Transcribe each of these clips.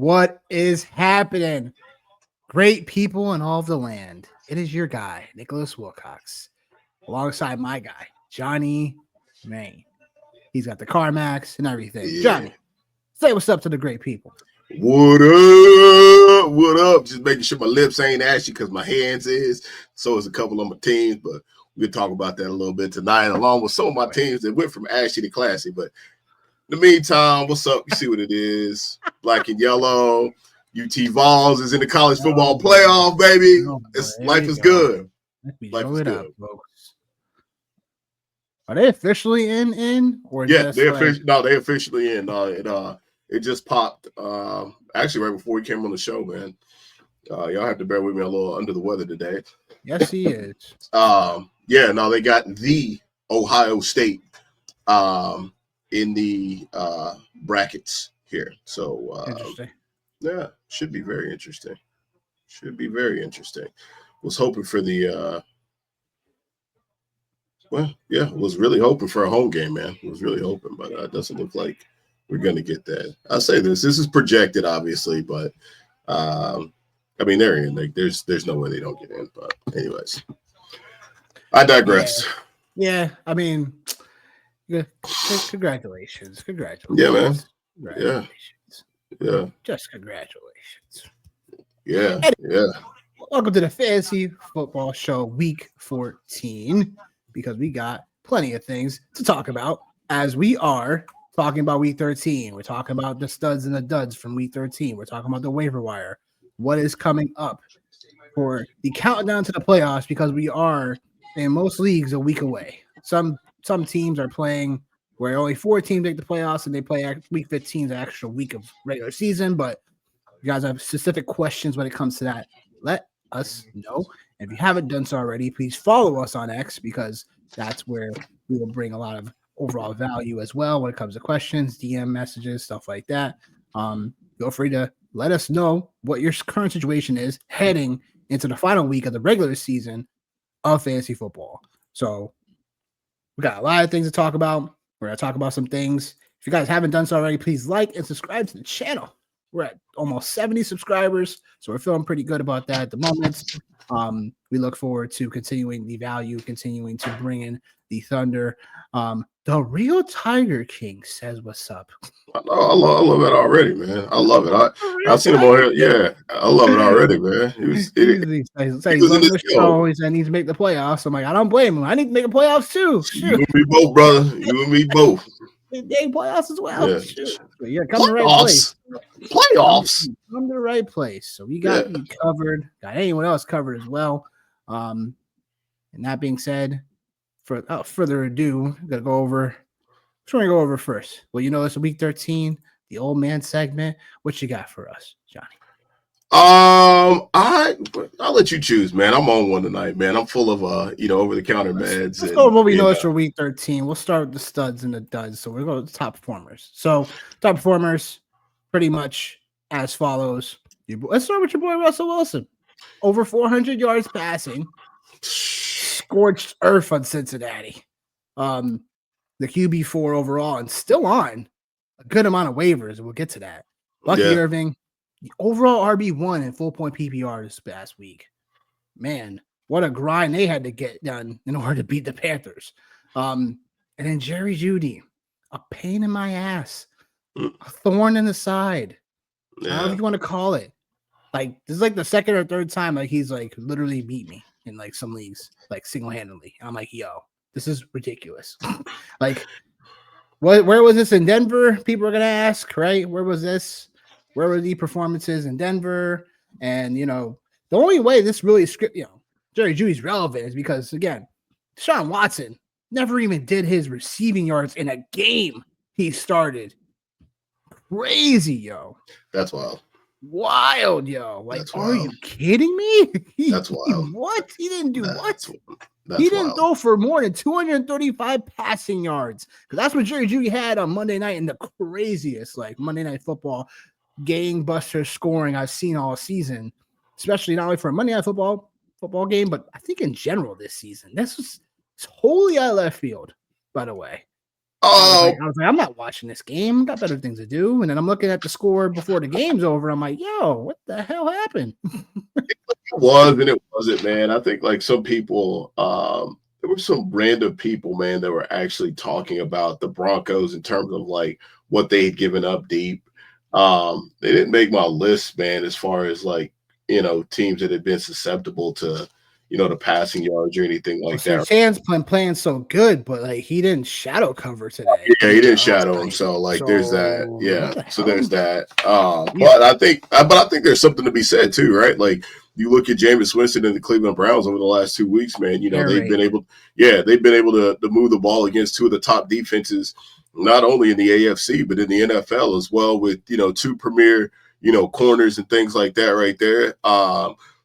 What is happening? Great people in all of the land. It is your guy, Nicholas Wilcox, alongside my guy, Johnny Main. He's got the CarMax and everything. Yeah. Johnny, say what's up to the great people. What up? What up? Just making sure my lips ain't ashy because my hands is. So is a couple of my teams, but we'll talk about that a little bit tonight, along with some of my teams that went from ashy to classy. But in the meantime, what's up? You see what it is. Black and yellow. UT Vols is in the college football playoff, baby. Life is good. Life is good. Up, folks. Are they officially in or yeah, just they officially in. It just popped actually right before we came on the show, man. Y'all have to bear with me, a little under the weather today. Yes, he is. They got the Ohio State in the brackets here. So interesting. Yeah, should be very interesting. Was hoping for the was really hoping for a home game, man. Was really hoping, but it doesn't look like we're gonna get that. I'll say this is projected, obviously, but I mean they're in. Like, there's no way they don't get in. But anyways, I digress. Yeah, I mean, congratulations. Yeah, man. Yeah. Just congratulations. Yeah. Welcome to the Fantasy Football Show Week 14, because we got plenty of things to talk about as we are talking about Week 13. We're talking about the studs and the duds from Week 13. We're talking about the waiver wire. What is coming up for the countdown to the playoffs, because we are, in most leagues, a week away. Some teams are playing where only 4 teams make the playoffs, and they play Week 15, the extra week of regular season. But if you guys have specific questions when it comes to that, let us know. And if you haven't done so already, please follow us on X, because that's where we will bring a lot of overall value as well when it comes to questions, DM messages, stuff like that. Feel free to let us know what your current situation is heading into the final week of the regular season of fantasy football. So we got a lot of things to talk about. We're going to talk about some things. If you guys haven't done so already, please like and subscribe to the channel. We're at almost 70 subscribers, so we're feeling pretty good about that at the moment. We look forward to continuing the value, continuing to bring in the thunder. The real Tiger King says, "What's up?" I love it already, man. I love it. I've seen him on here. Yeah, I love it already, man. He was in the show. He said he needs to make the playoffs. I'm like, I don't blame him. I need to make the playoffs too. You and me both, brother. You and me both. They playoffs as well. Yeah, come to the right place. Playoffs. Come to the right place. So we got you covered. Got anyone else covered as well. And that being said, without further ado, I'm gonna go over. Trying to go over first. Well, it's Week 13, the old man segment. What you got for us, Johnny? I'll let you choose, man. I'm on one tonight, man. I'm full of over the counter meds. Let's go over what we know for Week 13. We'll start with the studs and the duds. So we'll go to the top performers. So top performers, pretty much as follows. Let's start with your boy Russell Wilson. Over 400 yards passing, scorched earth on Cincinnati. The QB4 overall, and still on a good amount of waivers, and we'll get to that. Bucky Irving, the overall RB1 in full point PPR this past week. Man, what a grind they had to get done in order to beat the Panthers. And then Jerry Jeudy, a pain in my ass, a thorn in the side, however you want to call it. Like, this is like the second or third time like he's like literally beat me in like some leagues, like single-handedly. I'm like, yo, this is ridiculous. Like, where was this in Denver? People are gonna ask, right? Where was this? Where were the performances in Denver? And the only way this really Jerry Jeudy's relevant is because, again, Deshaun Watson never even did his receiving yards in a game he started. Crazy, yo. That's wild. Wild, yo. Like, are you kidding me? That's wild. What? He didn't do what? He didn't throw for more than 235 passing yards. Because that's what Jerry Jeudy had on Monday night in the craziest, like, Monday Night Football gangbuster scoring I've seen all season. Especially not only for a Monday Night Football game, but I think in general this season. This was wholly out of left field, by the way. Oh, I was like, I'm not watching this game. I got better things to do. And then I'm looking at the score before the game's over. I'm like, yo, what the hell happened? it was and it wasn't, man. I think like some people, there were some random people, man, that were actually talking about the Broncos in terms of like what they had given up deep. They didn't make my list, man, as far as like, teams that had been susceptible to, the passing yards or anything Well, like see, that. Chan's playing so good, but like he didn't shadow cover today. Yeah, he didn't Last shadow him, night. so like there's that. So what Yeah, the so hell? there's that. Yeah. But I think there's something to be said too, right? Like you look at Jameis Winston and the Cleveland Browns over the last 2 weeks, man. Air They've been raid. able, they've been able to move the ball against two of the top defenses, not only in the AFC but in the NFL as well, with two premier corners and things like that right there.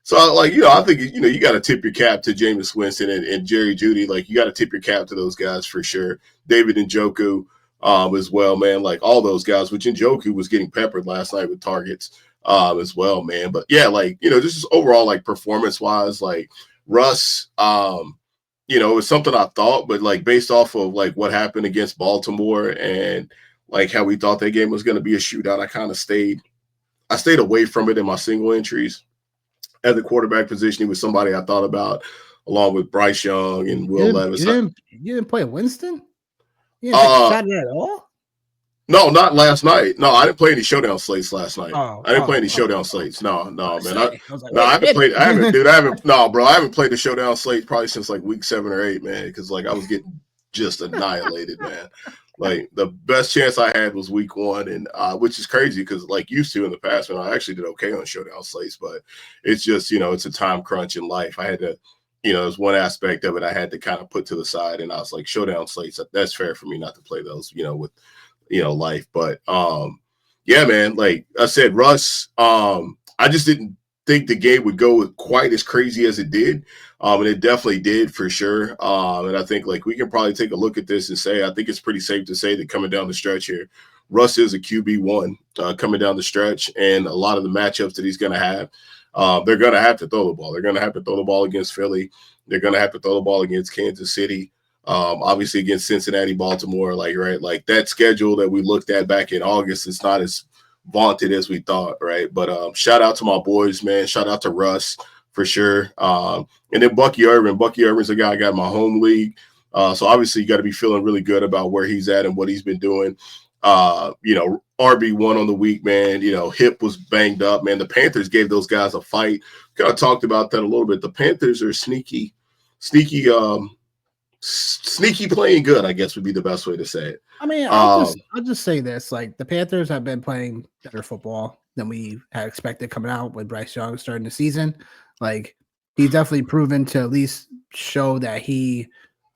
So, like, I think, you got to tip your cap to Jameis Winston and Jerry Jeudy. Like, you got to tip your cap to those guys for sure. David Njoku as well, man. Like, all those guys, which Njoku was getting peppered last night with targets as well, man. But, yeah, like, just overall, like, performance-wise, like, Russ, it was something I thought, but, like, based off of, like, what happened against Baltimore and, like, how we thought that game was going to be a shootout, I kind of stayed away from it in my single entries. At the quarterback position, he was somebody I thought about, along with Bryce Young and Will Levis. You didn't play Winston? You didn't take a shot at all? No, not last night. No, I didn't play any showdown slates last night. I didn't play any showdown slates. No, man. I haven't played the showdown slate probably since like week 7 or 8, man, because like I was getting just annihilated, man. Like the best chance I had was week 1, and which is crazy because like used to in the past, when I actually did okay on showdown slates, but it's just it's a time crunch in life. I had to, there's one aspect of it I had to kind of put to the side, and I was like, showdown slates, that's fair for me not to play those, with life. But yeah, man, like I said, Russ, I just didn't think the game would go quite as crazy as it did. And it definitely did for sure. And I think like we can probably take a look at this and say, I think it's pretty safe to say that coming down the stretch here, Russ is a QB1 coming down the stretch, and a lot of the matchups that he's going to have, they're going to have to throw the ball. They're going to have to throw the ball against Philly. They're going to have to throw the ball against Kansas City. Obviously against Cincinnati, Baltimore, like, right, like that schedule that we looked at back in August, it's not as vaunted as we thought, right? But shout out to my boys, man. Shout out to Russ for sure. And then Bucky Irvin. Bucky Irvin's a guy I got in my home league. So obviously you got to be feeling really good about where he's at and what he's been doing. RB1 on the week, man. Hip was banged up, man. The Panthers gave those guys a fight. Kind of talked about that a little bit. The Panthers are sneaky playing good, I guess would be the best way to say it. I mean, I'll just say this: like the Panthers have been playing better football than we had expected coming out with Bryce Young starting the season. Like he's definitely proven to at least show that he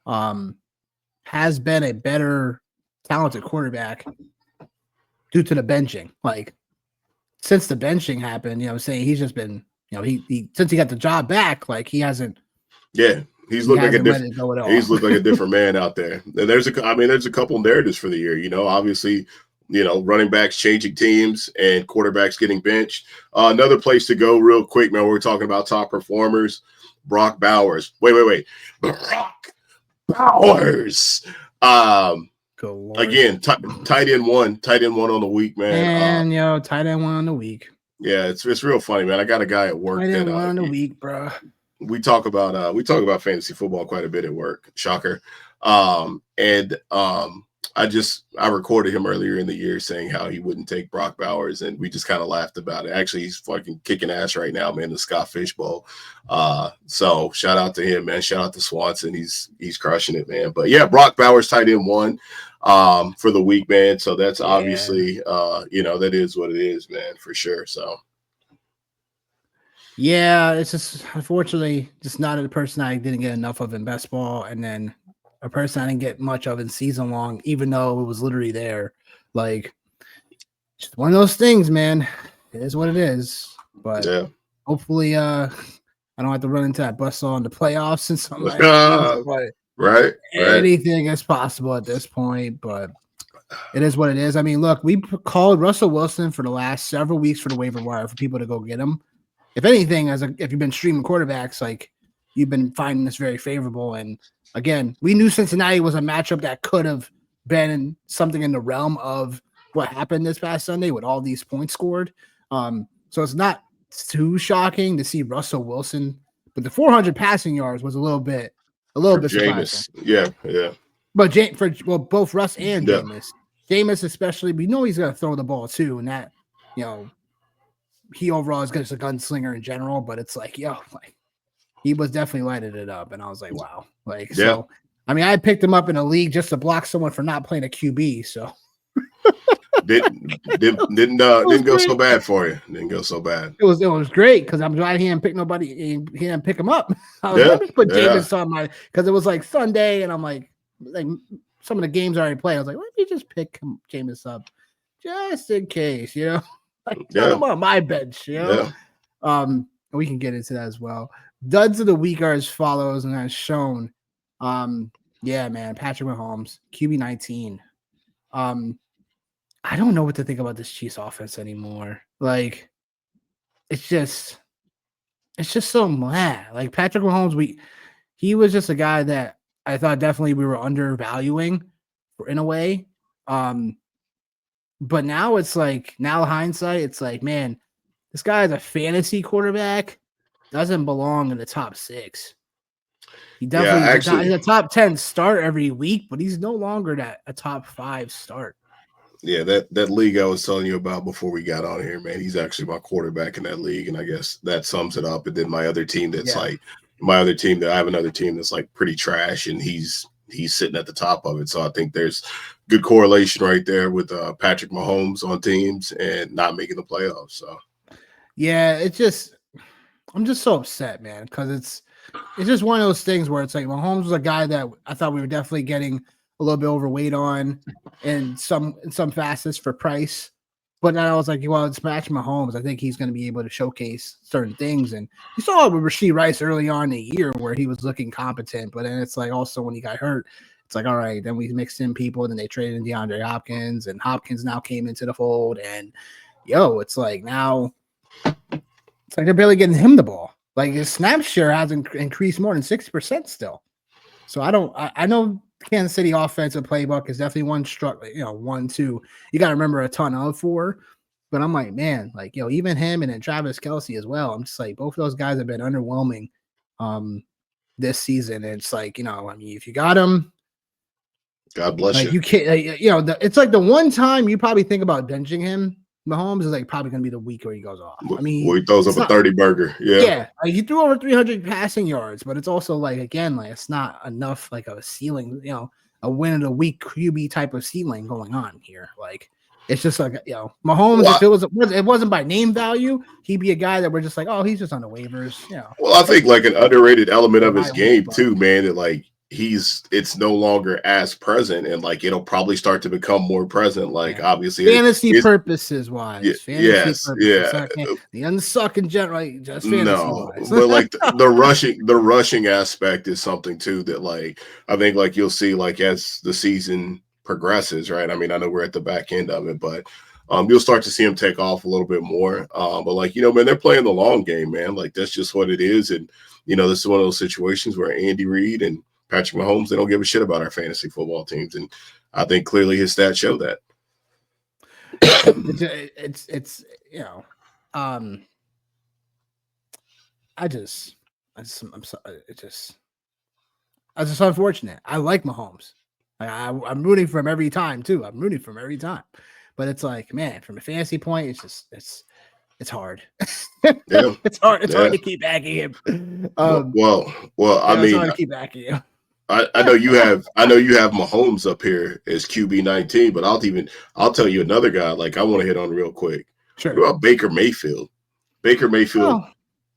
has been a better talented quarterback due to the benching. Like since the benching happened, I'm saying he's just been, he since he got the job back, like he hasn't. Yeah. He's looked like a different man out there. And there's a couple narratives for the year, obviously, running backs changing teams and quarterbacks getting benched. Another place to go real quick, man, we're talking about top performers, Brock Bowers. Wait. Brock Bowers. Again, tight end one on the week, man. And tight end 1 on the week. Yeah, it's real funny, man. I got a guy at work tight end 1 on the week, bro. We talk about fantasy football quite a bit at work. Shocker. I recorded him earlier in the year saying how he wouldn't take Brock Bowers, and we just kind of laughed about it. Actually, he's fucking kicking ass right now, man, the Scott Fish Bowl. So shout out to him, man. Shout out to Swanson. He's crushing it, man. But yeah, Brock Bowers tight end 1 for the week, man. So that's obviously that is what it is, man, for sure. So yeah, it's just unfortunately just not a person I didn't get enough of in best ball, and then a person I didn't get much of in season long, even though it was literally there. Like, just one of those things, man. It is what it is. But hopefully, I don't have to run into that buzzsaw in the playoffs and something like that. But right. Anything is possible at this point, but it is what it is. I mean, look, we called Russell Wilson for the last several weeks for the waiver wire for people to go get him. If anything, if you've been streaming quarterbacks, like you've been finding this very favorable. And again, we knew Cincinnati was a matchup that could have been something in the realm of what happened this past Sunday with all these points scored. So it's not too shocking to see Russell Wilson, but the 400 passing yards was a little bit surprising. Jameis. Yeah. But both Russ and Yeah. Jameis especially, we know he's gonna throw the ball too, and that he overall is just a gunslinger in general. But it's like he was definitely lighting it up, and I was like, wow, so. I mean, I picked him up in a league just to block someone for not playing a QB. So didn't go so bad for you. Didn't go so bad. It was great because I'm glad he didn't pick nobody. He didn't pick him up. I was let me put Jameis on my because it was like Sunday, and I'm like some of the games I already played. I was like, let me just pick Jameis up just in case, put him on my bench, we can get into that as well. Duds of the week are as follows, and as shown. Man, Patrick Mahomes, QB 19. I don't know what to think about this Chiefs offense anymore. Like, it's just so mad. Like Patrick Mahomes, he was just a guy that I thought definitely we were undervaluing in a way. But now it's like, hindsight, it's like, man, this guy is a fantasy quarterback, doesn't belong in the top 6. He definitely he's a top 10 start every week, but he's no longer a top 5 start. Yeah, that league I was telling you about before we got on here, man, he's actually my quarterback in that league, and I guess that sums it up. And then my other team I have another team that's like pretty trash, and he's sitting at the top of it. So I think there's good correlation right there with Patrick Mahomes on teams and not making the playoffs. So yeah, I'm just so upset, man, because it's just one of those things where it's like Mahomes was a guy that I thought we were definitely getting a little bit overweight on in some facets for price. But then I was like, well, it's Patrick Mahomes. I think he's going to be able to showcase certain things. And you saw it with Rashee Rice early on in the year where he was looking competent. But then it's like also when he got hurt, it's like, all right, then we mixed in people. Then they traded in DeAndre Hopkins, and Hopkins now came into the fold. And, it's like now it's like they're barely getting him the ball. Like his snap share hasn't increased more than 60% still. So I know Kansas City offensive playbook is definitely one, 2. You got to remember a ton of 4. But I'm like, man, even him and then Travis Kelce as well. I'm just like, both of those guys have been underwhelming this season. And it's like, if you got him, God bless you. You can't, it's like the one time you probably think about benching him. Mahomes is probably going to be the week where he goes off. I mean, he throws up a 30 burger. Yeah. He threw over 300 passing yards, but it's also it's not enough of a ceiling, a win of the week QB type of ceiling going on here. It's just Mahomes. If it wasn't by name value, he'd be a guy that we're just like, oh, he's just on the waivers. Well, I think an underrated element of his game too, man. That it's no longer as present, and it'll probably start to become more present. Obviously, fantasy purposes wise, the unsuck in general, just fantasy wise. But the rushing aspect is something too that I think you'll see as the season progresses, right? I mean, I know we're at the back end of it, but you'll start to see him take off a little bit more. But man, they're playing the long game, man. That's just what it is, and this is one of those situations where Andy Reid and Patrick Mahomes, they don't give a shit about our fantasy football teams, and I think clearly his stats show that. I'm sorry. It's just unfortunate. I like Mahomes. I'm rooting for him every time too. But it's like, man, from a fantasy point, it's hard. Yeah. It's hard. It's hard to keep backing him. I mean, it's hard to keep backing him. I know you have Mahomes up here as QB 19, but I'll tell you another guy I want to hit on real quick. Sure. What about Baker Mayfield?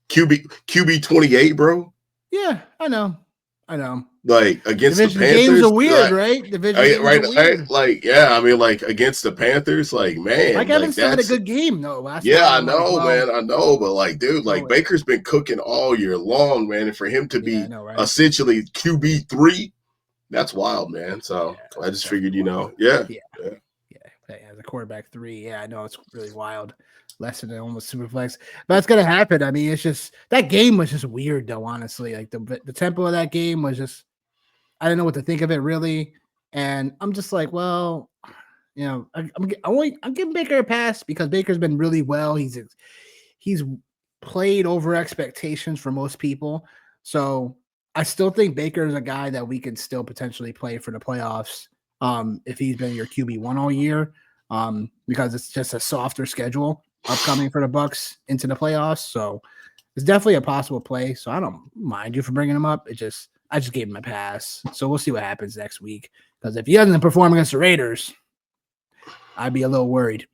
QB 28, bro. Yeah, I know. Against Division the Panthers, games are weird, right? Division games are weird. Against the Panthers, man. Evans still had a good game though last time. I know, man. I know, but dude, Baker's been cooking all year long, man. And for him to be essentially QB 3, that's wild, man. So I just figured, as a quarterback 3, I know it's really wild. Less than almost super flex, but it's gonna happen. I mean, it's just that game was just weird, though. Honestly, the tempo of that game was just I didn't know what to think of it really. And I'm just like, well, I'm giving Baker a pass because Baker's been really well. He's played over expectations for most people. So I still think Baker is a guy that we can still potentially play for the playoffs if he's been your QB1 all year because it's just a softer schedule upcoming for the Bucks into the playoffs. So it's definitely a possible play. So I don't mind you for bringing him up. I just gave him a pass. So we'll see what happens next week because if he doesn't perform against the Raiders, I'd be a little worried.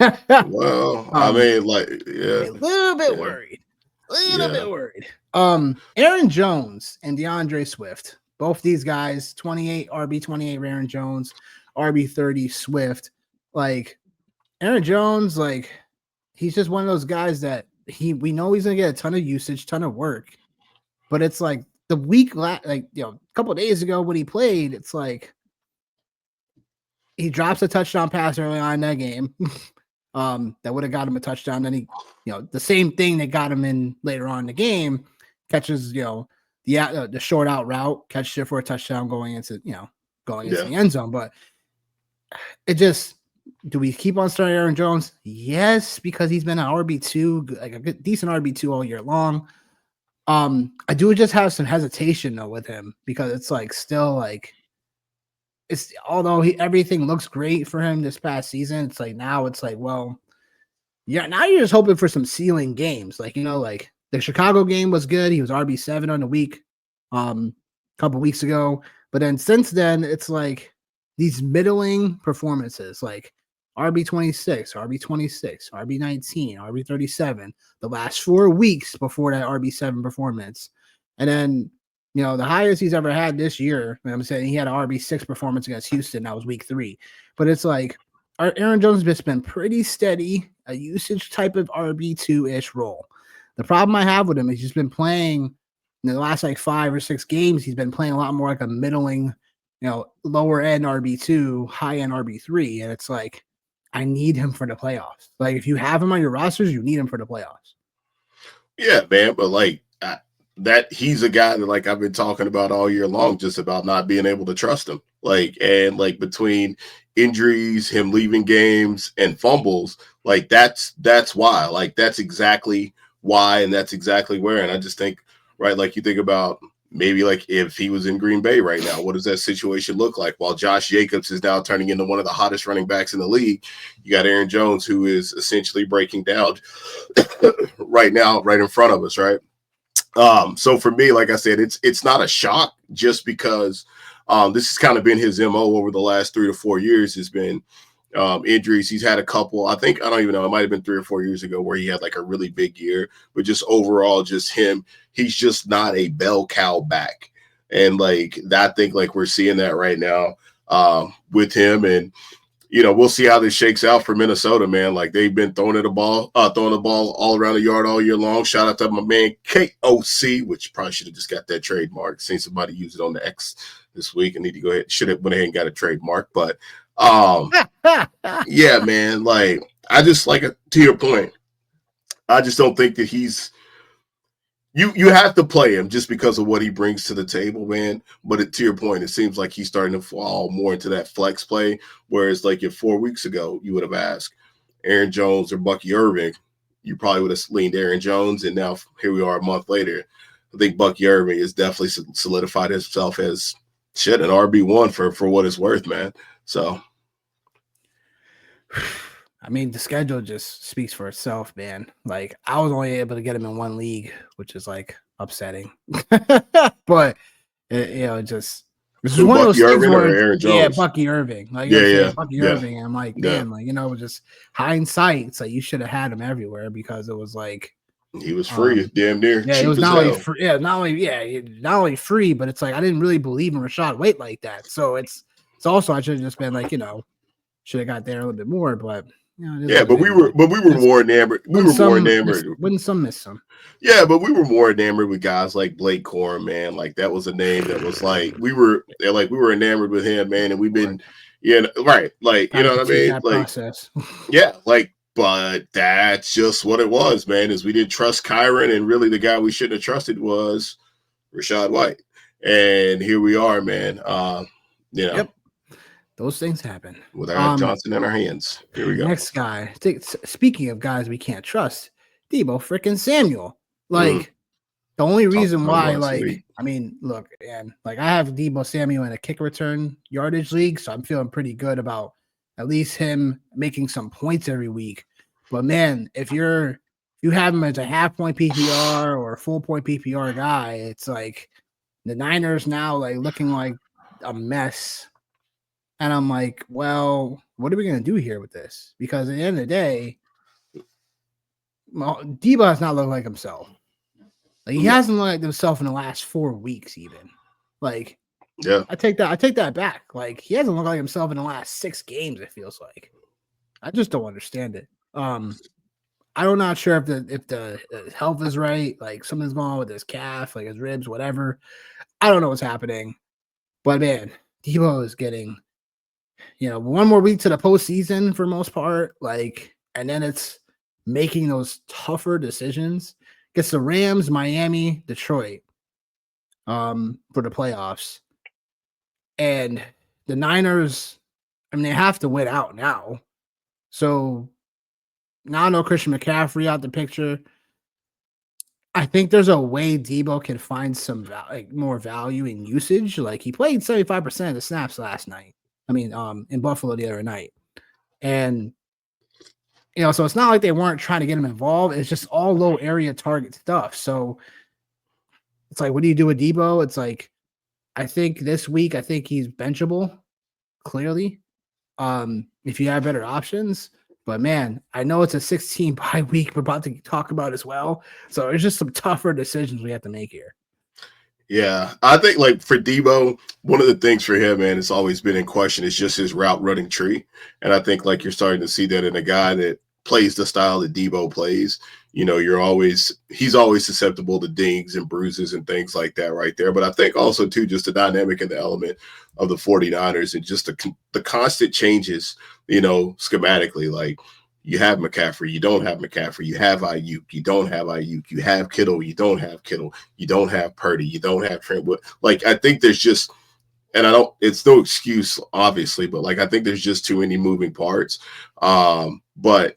Well, I mean, like, yeah, a little bit worried. Aaron Jones and DeAndre Swift, both these guys, 28 RB 28 Aaron Jones, RB 30 Swift. Like Aaron Jones, like he's just one of those guys that we know he's gonna get a ton of usage, ton of work, but it's like the week a couple of days ago when he played, it's like he drops a touchdown pass early on in that game. That would have got him a touchdown. Then he, the same thing that got him in later on in the game, catches, the short out route, catches it for a touchdown going into the end zone. But it just, do we keep on starting Aaron Jones? Yes, because he's been an RB2, like a good, decent RB2 all year long. I do just have some hesitation though with him because it's like still like although everything looks great for him this past season, it's like now it's like, well, yeah, now you're just hoping for some ceiling games. Like, like the Chicago game was good. He was RB7 on the week a couple weeks ago. But then since then, it's like these middling performances, like RB26, RB26, RB19, RB37, the last 4 weeks before that RB7 performance. And then the highest he's ever had this year, I'm saying he had an RB6 performance against Houston. That was week 3. But it's like Aaron Jones has been pretty steady, a usage type of RB2-ish role. The problem I have with him is he's been playing in the last like 5 or 6 games. He's been playing a lot more like a middling, lower end RB2, high end RB3. And it's like, I need him for the playoffs. Like if you have him on your rosters, you need him for the playoffs. Yeah, man. But like, that he's a guy that like I've been talking about all year long, just about not being able to trust him. Like, and like between injuries, him leaving games and fumbles, like that's why, like that's exactly why, and that's exactly where. And I just think, right, like you think about maybe like if he was in Green Bay right now, what does that situation look like? While Josh Jacobs is now turning into one of the hottest running backs in the league, you got Aaron Jones, who is essentially breaking down right now, right in front of us, right? So for me, like I said, it's not a shock just because this has kind of been his MO over the last 3 to 4 years has been injuries. He's had a couple, I don't even know, it might have been 3 or 4 years ago where he had like a really big year, but just overall, just him, he's just not a bell cow back. And like, I think like we're seeing that right now with him. And we'll see how this shakes out for Minnesota, man. Like they've been throwing the ball all around the yard all year long. Shout out to my man KOC, which probably should have just got that trademark. Seen somebody use it on the X this week. I need to go ahead. Should have went ahead and got a trademark. But yeah, man. Like I just like to your point. I just don't think that he's. You have to play him just because of what he brings to the table, man. But to your point, it seems like he's starting to fall more into that flex play. Whereas, like if 4 weeks ago you would have asked Aaron Jones or Bucky Irving, you probably would have leaned Aaron Jones. And now here we are a month later. I think Bucky Irving has definitely solidified himself as an RB1 for what it's worth, man. So. I mean, the schedule just speaks for itself, man. Like, I was only able to get him in one league, which is like upsetting. But this is one of those things where Aaron Jones? Yeah, Bucky Irving. Like, Bucky Irving. And I'm like, man, like just hindsight, it's like you should have had him everywhere because it was like he was free, damn near. Yeah, it was not only free. Yeah, not only free, but it's like I didn't really believe in Rashad White like that. So it's also I should have just been like should have got there a little bit more, but. But we were more enamored. Win some, miss some. Yeah, but we were more enamored with guys like Blake Corum, man. Like that was a name that was like we were enamored with him, man. And we've been, right, like you know what I mean, like process. Yeah, like, but that's just what it was, man. Is we didn't trust Kyron, and really the guy we shouldn't have trusted was Rashad White, and here we are, man. Yep. Those things happen. With Aaron Johnson in our hands. Here we go. Next guy. Speaking of guys we can't trust, Deebo freaking Samuel. Like the only reason why, like, I mean, look, and like I have Deebo Samuel in a kick return yardage league, so I'm feeling pretty good about at least him making some points every week. But man, if you have him as a half point PPR or a full point PPR guy, it's like the Niners now like looking like a mess. And I'm like, well, what are we going to do here with this? Because at the end of the day, Deebo has not looked like himself. Like he hasn't looked like himself in the last 4 weeks, even. Like, yeah, I take that back. Like he hasn't looked like himself in the last 6 games. It feels like. I just don't understand it. I'm not sure if the health is right. Like something's going on with his calf, like his ribs, whatever. I don't know what's happening. But man, Deebo is getting, one more week to the postseason for most part. Like, and then it's making those tougher decisions. Gets the Rams, Miami, Detroit, for the playoffs. And the Niners, I mean, they have to win out now. So now no Christian McCaffrey out the picture. I think there's a way Deebo can find some more value in usage. Like he played 75% of the snaps last night. I mean, in Buffalo the other night. And, so it's not like they weren't trying to get him involved. It's just all low area target stuff. So it's like, what do you do with Deebo? It's like, I think this week, he's benchable, clearly. If you have better options. But man, I know it's a 16 bye week we're about to talk about as well. So there's just some tougher decisions we have to make here. Yeah, I think like for Deebo, one of the things for him, man, it's always been in question is just his route running tree. And I think like you're starting to see that in a guy that plays the style that Deebo plays. He's always susceptible to dings and bruises and things like that right there. But I think also too, just the dynamic and the element of the 49ers and just the constant changes, schematically, like you have McCaffrey, you don't have McCaffrey, you have Ayuk, you don't have Ayuk, you have Kittle, you don't have Kittle, you don't have Purdy, you don't have Trent. Like I think there's just, and it's no excuse, obviously, but like I think there's just too many moving parts. But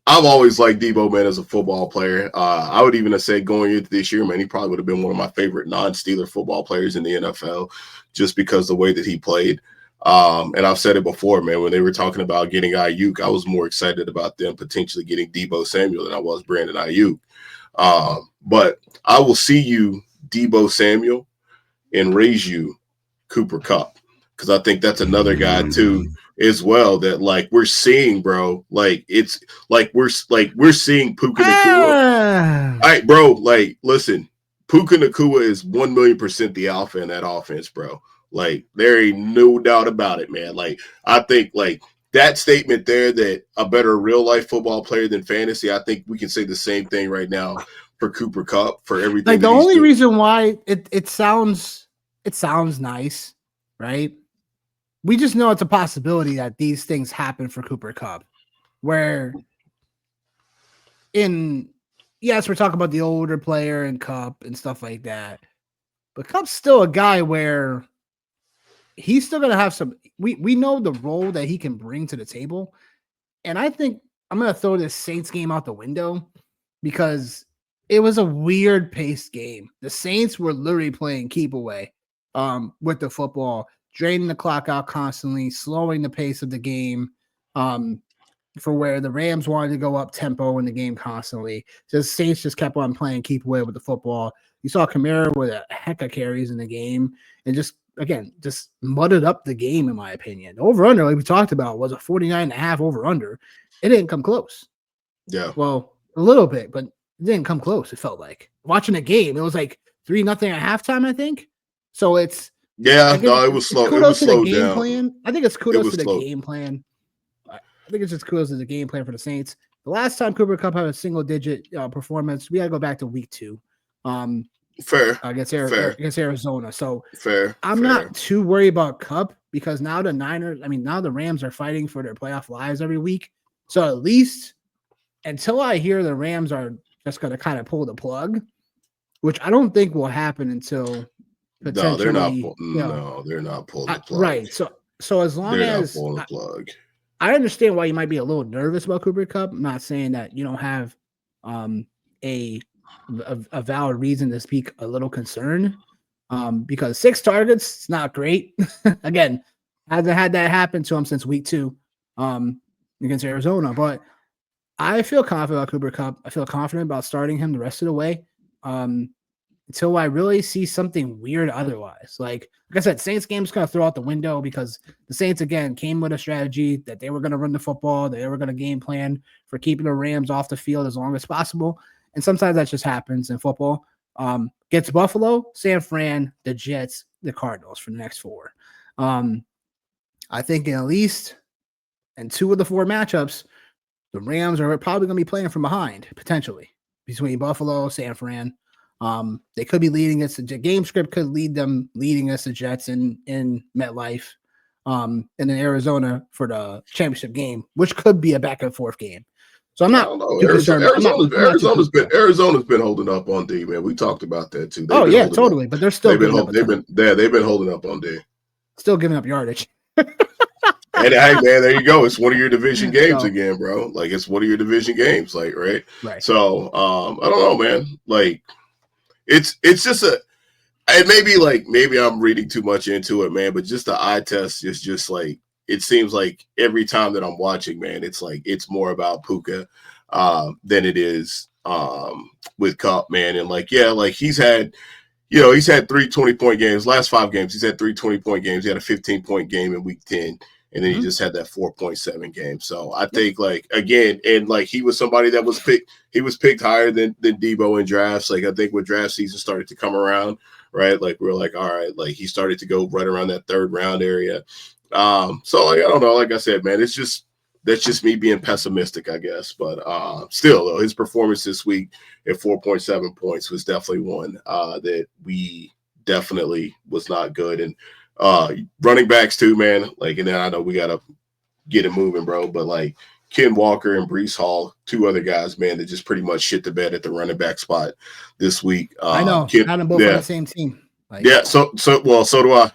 I've always liked Deebo, man, as a football player. I would even have said going into this year, man, he probably would have been one of my favorite non-Steeler football players in the NFL just because the way that he played. And I've said it before, man, when they were talking about getting Ayuk, I was more excited about them potentially getting Deebo Samuel than I was Brandon Ayuk. But I will see you, Deebo Samuel, and raise you Cooper Kupp, because I think that's another guy too as well that like we're seeing, bro. Like it's like we're seeing Puka Nacua. All right, bro. Like listen, Puka Nacua is 1,000,000% the alpha in that offense, bro. Like there ain't no doubt about it, man. Like I think like that statement there that a better real life football player than fantasy, I think we can say the same thing right now for Cooper Kupp for everything. Like the only reason why it sounds nice, right? We just know it's a possibility that these things happen for Cooper Kupp, where yes, we're talking about the older player and Kupp and stuff like that, but Kupp's still a guy where he's still going to have some, we know the role that he can bring to the table. And I think I'm going to throw this Saints game out the window because it was a weird paced game. The Saints were literally playing keep away with the football, draining the clock out constantly, slowing the pace of the game for where the Rams wanted to go up tempo in the game constantly. So the Saints just kept on playing keep away with the football. You saw Kamara with a heck of carries in the game and just mudded up the game, in my opinion. Over under, like we talked about, was a 49.5 over under. It didn't come close. Yeah. Well, a little bit, but it didn't come close. It felt like watching a game. It was like 3-0 at halftime, I think. So it's it was slow. It was slowed down. Plan. I think it's kudos to the game plan. I think it's just kudos to the game plan for the Saints. The last time Cooper Kupp had a single digit performance, we got to go back to week 2. Fair. Against Arizona. So I'm not too worried about Kupp because now now the Rams are fighting for their playoff lives every week. So at least until I hear the Rams are just going to kind of pull the plug, which I don't think will happen until No, they're not. potentially, No, they're not pulling the plug. right. So as long They're not as pulling the plug. I understand why you might be a little nervous about Cooper Kupp. I'm not saying that you don't have a valid reason to speak a little concern. Because 6 targets, it's not great. Again, hasn't had that happen to him since week 2 against Arizona. But I feel confident about Cooper Kupp. I feel confident about starting him the rest of the way until I really see something weird otherwise. Like I said, Saints game's going to throw out the window because the Saints, again, came with a strategy that they were going to run the football, they were going to game plan for keeping the Rams off the field as long as possible. And sometimes that just happens in football. Gets Buffalo, San Fran, the Jets, the Cardinals for the next 4. I think at least in 2 of the 4 matchups, the Rams are probably going to be playing from behind, potentially, between Buffalo, San Fran. They could be leading us. The game script could lead them leading us the Jets in MetLife, and in Arizona for the championship game, which could be a back and forth game. So I'm not too concerned. Arizona's been holding up on D, man. We talked about that too. Totally. But they're still they've been holding up on D. Still giving up yardage. And hey, man, there you go. It's one of your division games again, bro. Like it's one of your division games, like right. So I don't know, man. Like it's just maybe I'm reading too much into it, man. But just the eye test is just like it seems like every time that I'm watching, man, it's like it's more about Puka than it is with Kupp, man. And like he's had 3 20-point games. Last 5 games, he's had 3 20-point games. He had a 15-point game in week 10. And then he just had that 4.7 game. So I think he was somebody that was picked. He was picked higher than Debo in drafts. Like I think when draft season started to come around, right? Like we're like, all right, like he started to go right around that 3rd round area. So like I don't know. Like I said, man, that's just me being pessimistic, I guess. But still, though, his performance this week at 4.7 points was definitely one that we definitely was not good. And running backs too, man. Like, and then I know we gotta get it moving, bro. But like Ken Walker and Breece Hall, 2 other guys, man, that just pretty much shit the bed at the running back spot this week. I know. Had them both on the same team. Like, yeah. So do I.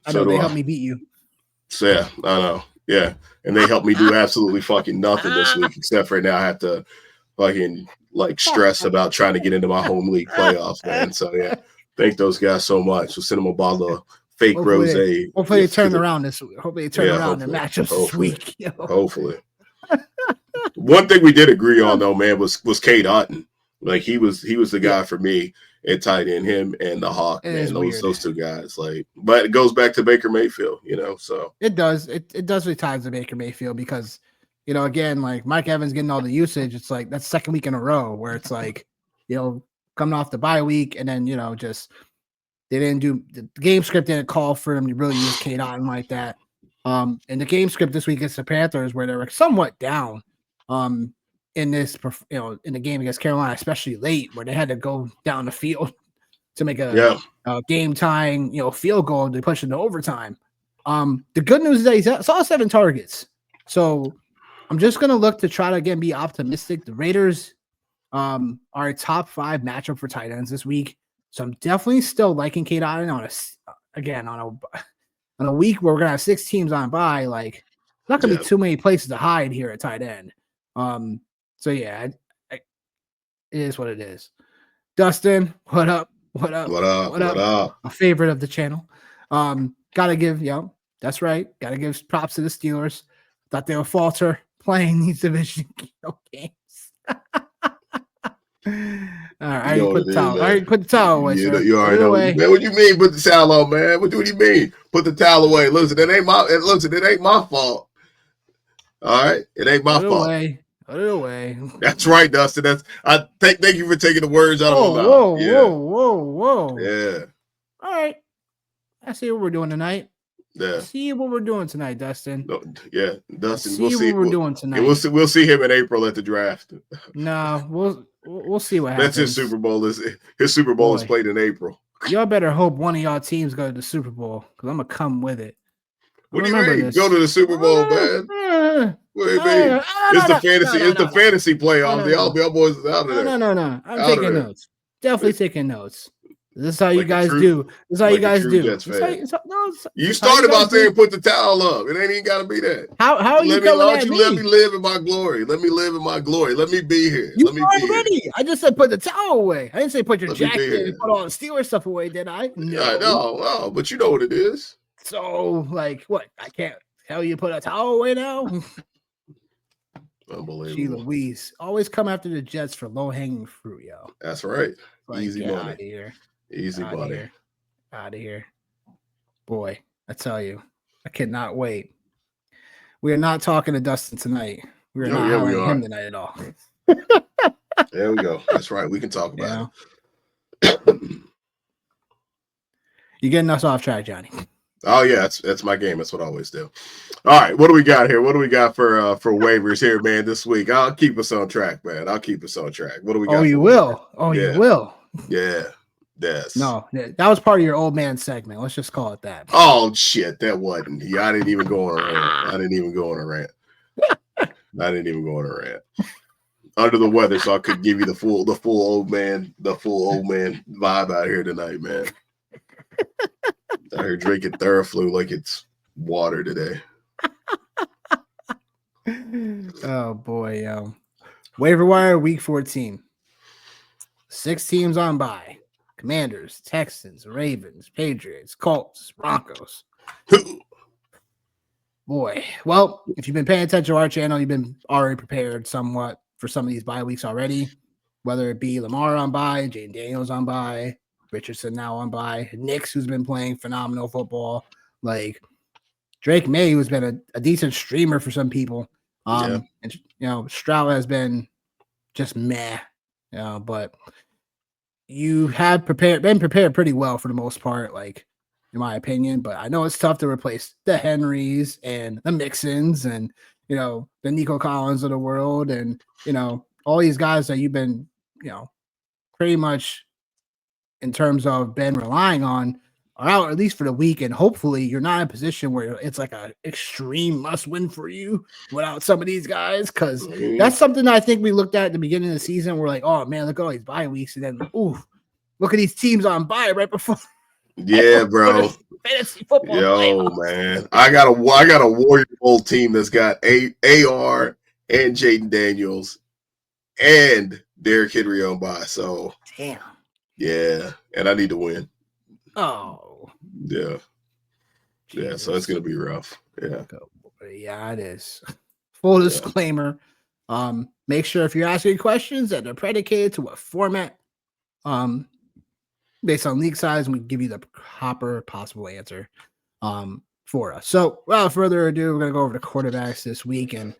I know they helped me beat you. So yeah, I know. Yeah, and they helped me do absolutely fucking nothing this week, except for now I have to fucking like stress about trying to get into my home league playoffs, man. So yeah, thank those guys so much. We'll send them a bottle of fake rosé. Hopefully they turn around this week. Hopefully they turn around their matchups this week. Hopefully. One thing we did agree on though, man, was Cade Otton. Like he was the guy for me at tight end, him and the Hawk, man. Those 2 guys. Like, but it goes back to Baker Mayfield, so it does. It does ties to Baker Mayfield because, again, like Mike Evans getting all the usage, it's like that's 2nd week in a row where it's like, coming off the bye week and then, just they didn't do the game script didn't call for them to really use Cade Otton like that. And the game script this week against the Panthers where they were somewhat down in this, in the game against Carolina, especially late where they had to go down the field to make a game tying, field goal to push into overtime. The good news is that he saw 7 targets. So I'm just going to look to try to again be optimistic. The Raiders are a top 5 matchup for tight ends this week. So I'm definitely still liking Cade Otton on a week where we're going to have 6 teams on bye. Like, not going to be too many places to hide here at tight end. So yeah, it is what it is. Dustin, what up? What up? A favorite of the channel. Gotta give, that's right. Gotta give props to the Steelers. Thought they would falter playing these division games. All right, I already put the towel away. You already know. Man, what do you mean put the towel on, man? What do you mean? Put the towel away. Listen, it ain't my fault. All right, it ain't my fault. Put it away. That's right, Dustin. Thank you for taking the words out of my mouth. Whoa. Yeah. All right. I see what we're doing tonight. Yeah. See what we're doing tonight, Dustin. No, yeah, Dustin. We'll see what we're doing tonight. We'll see him in April at the draft. No, we'll see what happens. That's his Super Bowl. His Super Bowl is played in April. Y'all better hope one of y'all teams go to the Super Bowl because I'm gonna come with it. What do you mean? Go to the Super Bowl, man. What do you mean? It's the fantasy. It's the fantasy playoffs. Y'all boys is out of there. No. I'm taking notes. Definitely taking notes. This is how you Like a guys true- do. This is how you like a guys true do. Jets This how fan. you- no, it's- You this is how started by guys do. saying put the towel up. It ain't even got to be that. How are you Let me coming let at you me? let me live in my glory. Let me live in my glory. Let me be here. You Let me be here. already. I just said put the towel away. I didn't say put your Let me be jacket here. and put all the Steelers stuff away, did I? No. No, but you know what it is. So, like, what? I can't tell you to put a towel away now? Gee Unbelievable. Louise. Always come after the Jets for low-hanging fruit, yo. That's right. Like, Easy get money. out of here. Easy Out of money. here. Out of here. Boy, I tell you, I cannot wait. We are not talking to Dustin tonight. We are not Yeah, we highlighting are. him tonight at all. There we go. That's right. We can talk about Yeah. it. You're getting us off track, Johnny. Oh yeah, that's my game. That's what I always do. All right, what do we got here? What do we got for waivers here, man? This week, I'll keep us on track, man. I'll keep us on track. What do we got? Oh, you for will. waivers? Oh, Yeah. you will. Yeah. Yes. No, that was part of your old man segment. Let's just call it that. Oh shit, that wasn't. Yeah, I didn't even go on a rant. I didn't even go on a rant. Under the weather, so I could give you the full old man vibe out here tonight, man. Out here drinking Theraflu like it's water today. Oh boy, yo. Waiver wire week 14. 6 teams on bye. Commanders, Texans, Ravens, Patriots, Colts, Broncos. Boy, well, if you've been paying attention to our channel, you've been already prepared somewhat for some of these bye weeks already, whether it be Lamar on bye, Jaden Daniels on bye, Richardson now on bye, Nix, who's been playing phenomenal football, like Drake May, who's been a decent streamer for some people. And Stroud has been just meh, but you have been prepared pretty well for the most part, like in my opinion. But I know it's tough to replace the Henrys and the Mixons and the Nico Collins of the world and all these guys that you've been pretty much in terms of been relying on are out at least for the week, and hopefully you're not in a position where it's like a extreme must win for you without some of these guys, because that's something that I think we looked at the beginning of the season. We're like, oh man, look at all these bye weeks, and then look at these teams on bye right before. Yeah, bro. Fantasy football. Yo, man, I got a Warrior Bowl team that's got AR and Jaden Daniels and Derrick Henry on bye. So damn. Yeah, and I need to win. Oh. Yeah. Jesus. Yeah, so it's gonna be rough. Yeah. Yeah, it is. Full disclaimer. Make sure if you're asking questions that are predicated to a format, based on league size, and we give you the proper possible answer for us. So without further ado, we're gonna go over the quarterbacks this week. And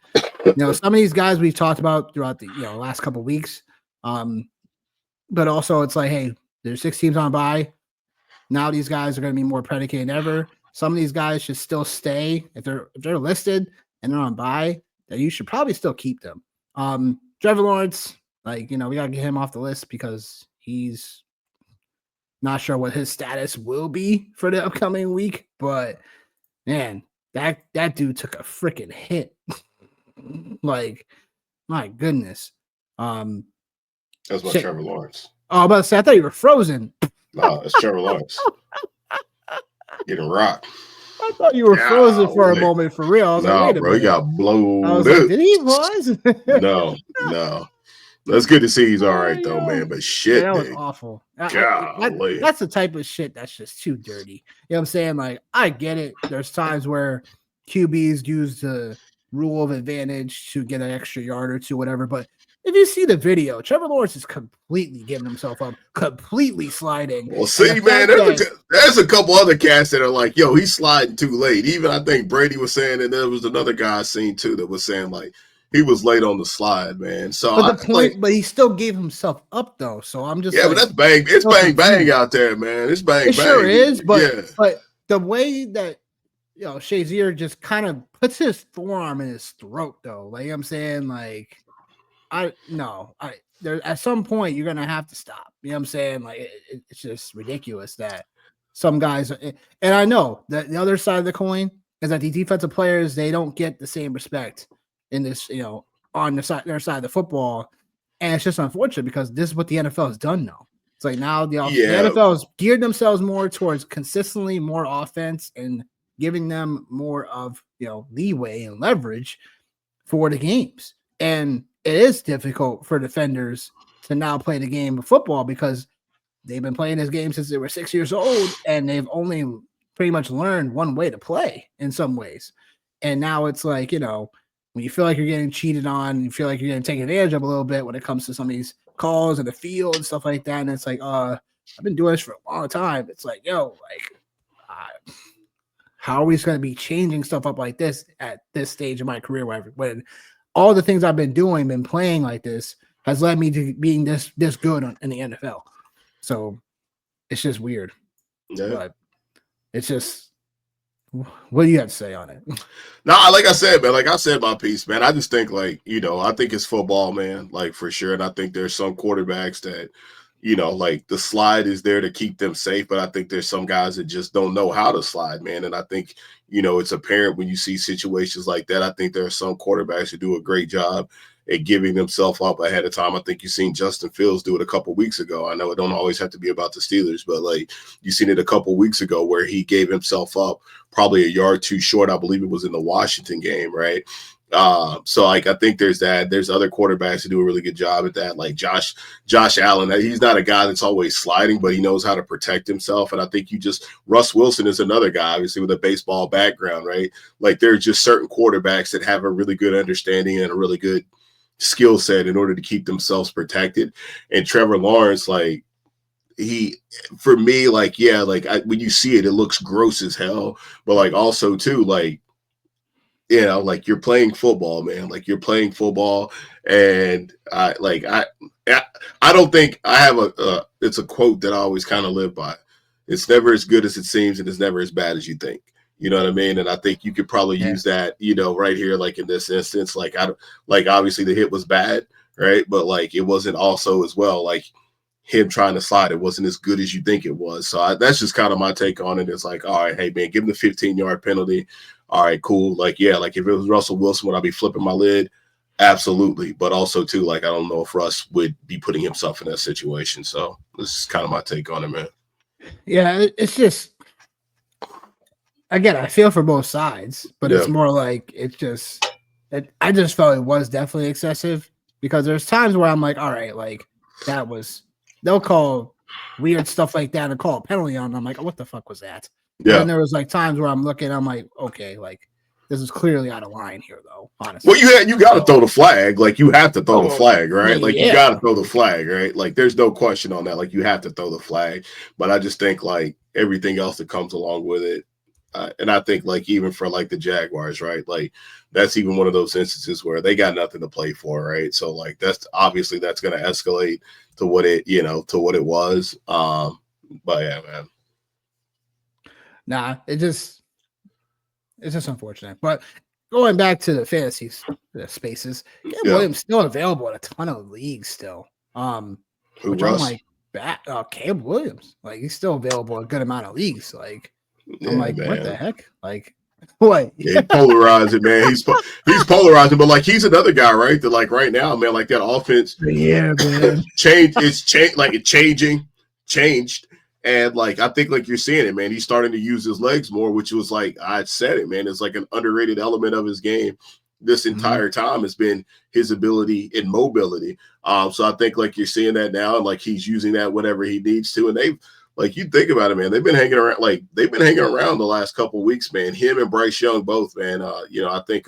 some of these guys we've talked about throughout the last couple of weeks. But also it's like, hey, there's 6 teams on bye. Now these guys are going to be more predicated than ever. Some of these guys should still stay if they're listed and they're on bye. That you should probably still keep them. Trevor Lawrence, we got to get him off the list because he's not sure what his status will be for the upcoming week. But man, that dude took a freaking hit. Like, my goodness. That's my Trevor Lawrence. Oh, I was about to say, I thought you were frozen. No, it's Trevor Lawrence. Getting rocked. I thought you were frozen for a moment, for real. I was like, wait a minute. He got blown. I was like, did he pause? No. That's good to see he's all right, though, man. But shit, that was awful. Golly. That's the type of shit that's just too dirty. You know what I'm saying? Like, I get it. There's times where QBs use the rule of advantage to get an extra yard or two, whatever. But if you see the video, Trevor Lawrence is completely giving himself up, completely sliding. Well, see, man, there's a couple other cats that are like, yo, he's sliding too late. Even I think Brady was saying, and there was another guy I seen too that was saying like he was late on the slide, man. So but he still gave himself up though. So I'm just but that's bang. It's bang out there, man. It's bang. It sure is, but the way that Shazier just kind of puts his forearm in his throat, though. Like, I'm saying, like, at some point you're gonna have to stop. You know what I'm saying? Like, it's just ridiculous that some guys, and I know that the other side of the coin is that the defensive players, they don't get the same respect in this, on their side of the football, and it's just unfortunate because this is what the NFL has done now. It's like now the NFL has geared themselves more towards consistently more offense and giving them more of leeway and leverage for the games. And it is difficult for defenders to now play the game of football because they've been playing this game since they were 6 years old, and they've only pretty much learned one way to play in some ways. And now it's like, when you feel like you're getting cheated on, you feel like you're getting taken advantage of a little bit when it comes to some of these calls in the field and stuff like that. And it's like, I've been doing this for a long time. It's like, how are we going to be changing stuff up like this at this stage of my career when all the things I've been doing, been playing like this, has led me to being this good in the NFL. So it's just weird. Yeah. But it's just, what do you have to say on it? No, like I said, man, like I said my piece, man. I just think I think it's football, man, like for sure. And I think there's some quarterbacks that, like the slide is there to keep them safe. But I think there's some guys that just don't know how to slide, man. And I think, it's apparent when you see situations like that. I think there are some quarterbacks who do a great job at giving themselves up ahead of time. I think you've seen Justin Fields do it a couple weeks ago. I know it don't always have to be about the Steelers, but you've seen it a couple weeks ago where he gave himself up probably a yard too short. I believe it was in the Washington game, right? So I think there's that. There's other quarterbacks who do a really good job at that, like Josh Allen. He's not a guy that's always sliding, but he knows how to protect himself. And I think Russ Wilson is another guy, obviously with a baseball background, right? Like there's just certain quarterbacks that have a really good understanding and a really good skill set in order to keep themselves protected. And Trevor Lawrence, when you see it, it looks gross as hell. But also too, you're playing football, man. Like you're playing football, and I don't think I have it's a quote that I always kind of live by. It's never as good as it seems, and it's never as bad as you think. You know what I mean? And I think you could probably use that, right here, like in this instance, obviously the hit was bad, right? But it wasn't also as well, him trying to slide. It wasn't as good as you think it was. So that's just kind of my take on it. It's all right, hey man, give him the 15-yard penalty. All right, cool. If it was Russell Wilson, would I be flipping my lid? Absolutely. But also too, I don't know if Russ would be putting himself in that situation. So this is kind of my take on it, man. Yeah, it's just, again, I feel for both sides, but it's more I just felt it was definitely excessive because there's times where I'm like, all right, they'll call weird stuff like that and call a penalty on them. I'm like, what the fuck was that? Yeah. And there was times where I'm looking, I'm like, okay, this is clearly out of line here, though, honestly. Well, you got to throw the flag. You have to throw the flag, right? You got to throw the flag, right? There's no question on that. You have to throw the flag. But I just think, everything else that comes along with it, and I think even for the Jaguars, right? That's even one of those instances where they got nothing to play for, right? So that's obviously that's going to escalate to what it was. But yeah, man. Nah, it's just unfortunate. But going back to the fantasy spaces, Williams still available in a ton of leagues still. Who, which Russ? I'm Caleb Williams, he's still available in a good amount of leagues. I'm man. What the heck? What? Yeah, he's polarizing, man. He's polarizing, but he's another guy, right? That right now, man, that offense, man, changed. It's changed, changed, and I think you're seeing it, man. He's starting to use his legs more, which was I said it, man. It's an underrated element of his game. This entire time has been his ability and mobility. So I think you're seeing that now, and he's using that whenever he needs to, and they've. You think about it, man. They've been hanging around. They've been hanging around the last couple of weeks, man. Him and Bryce Young both, man. I think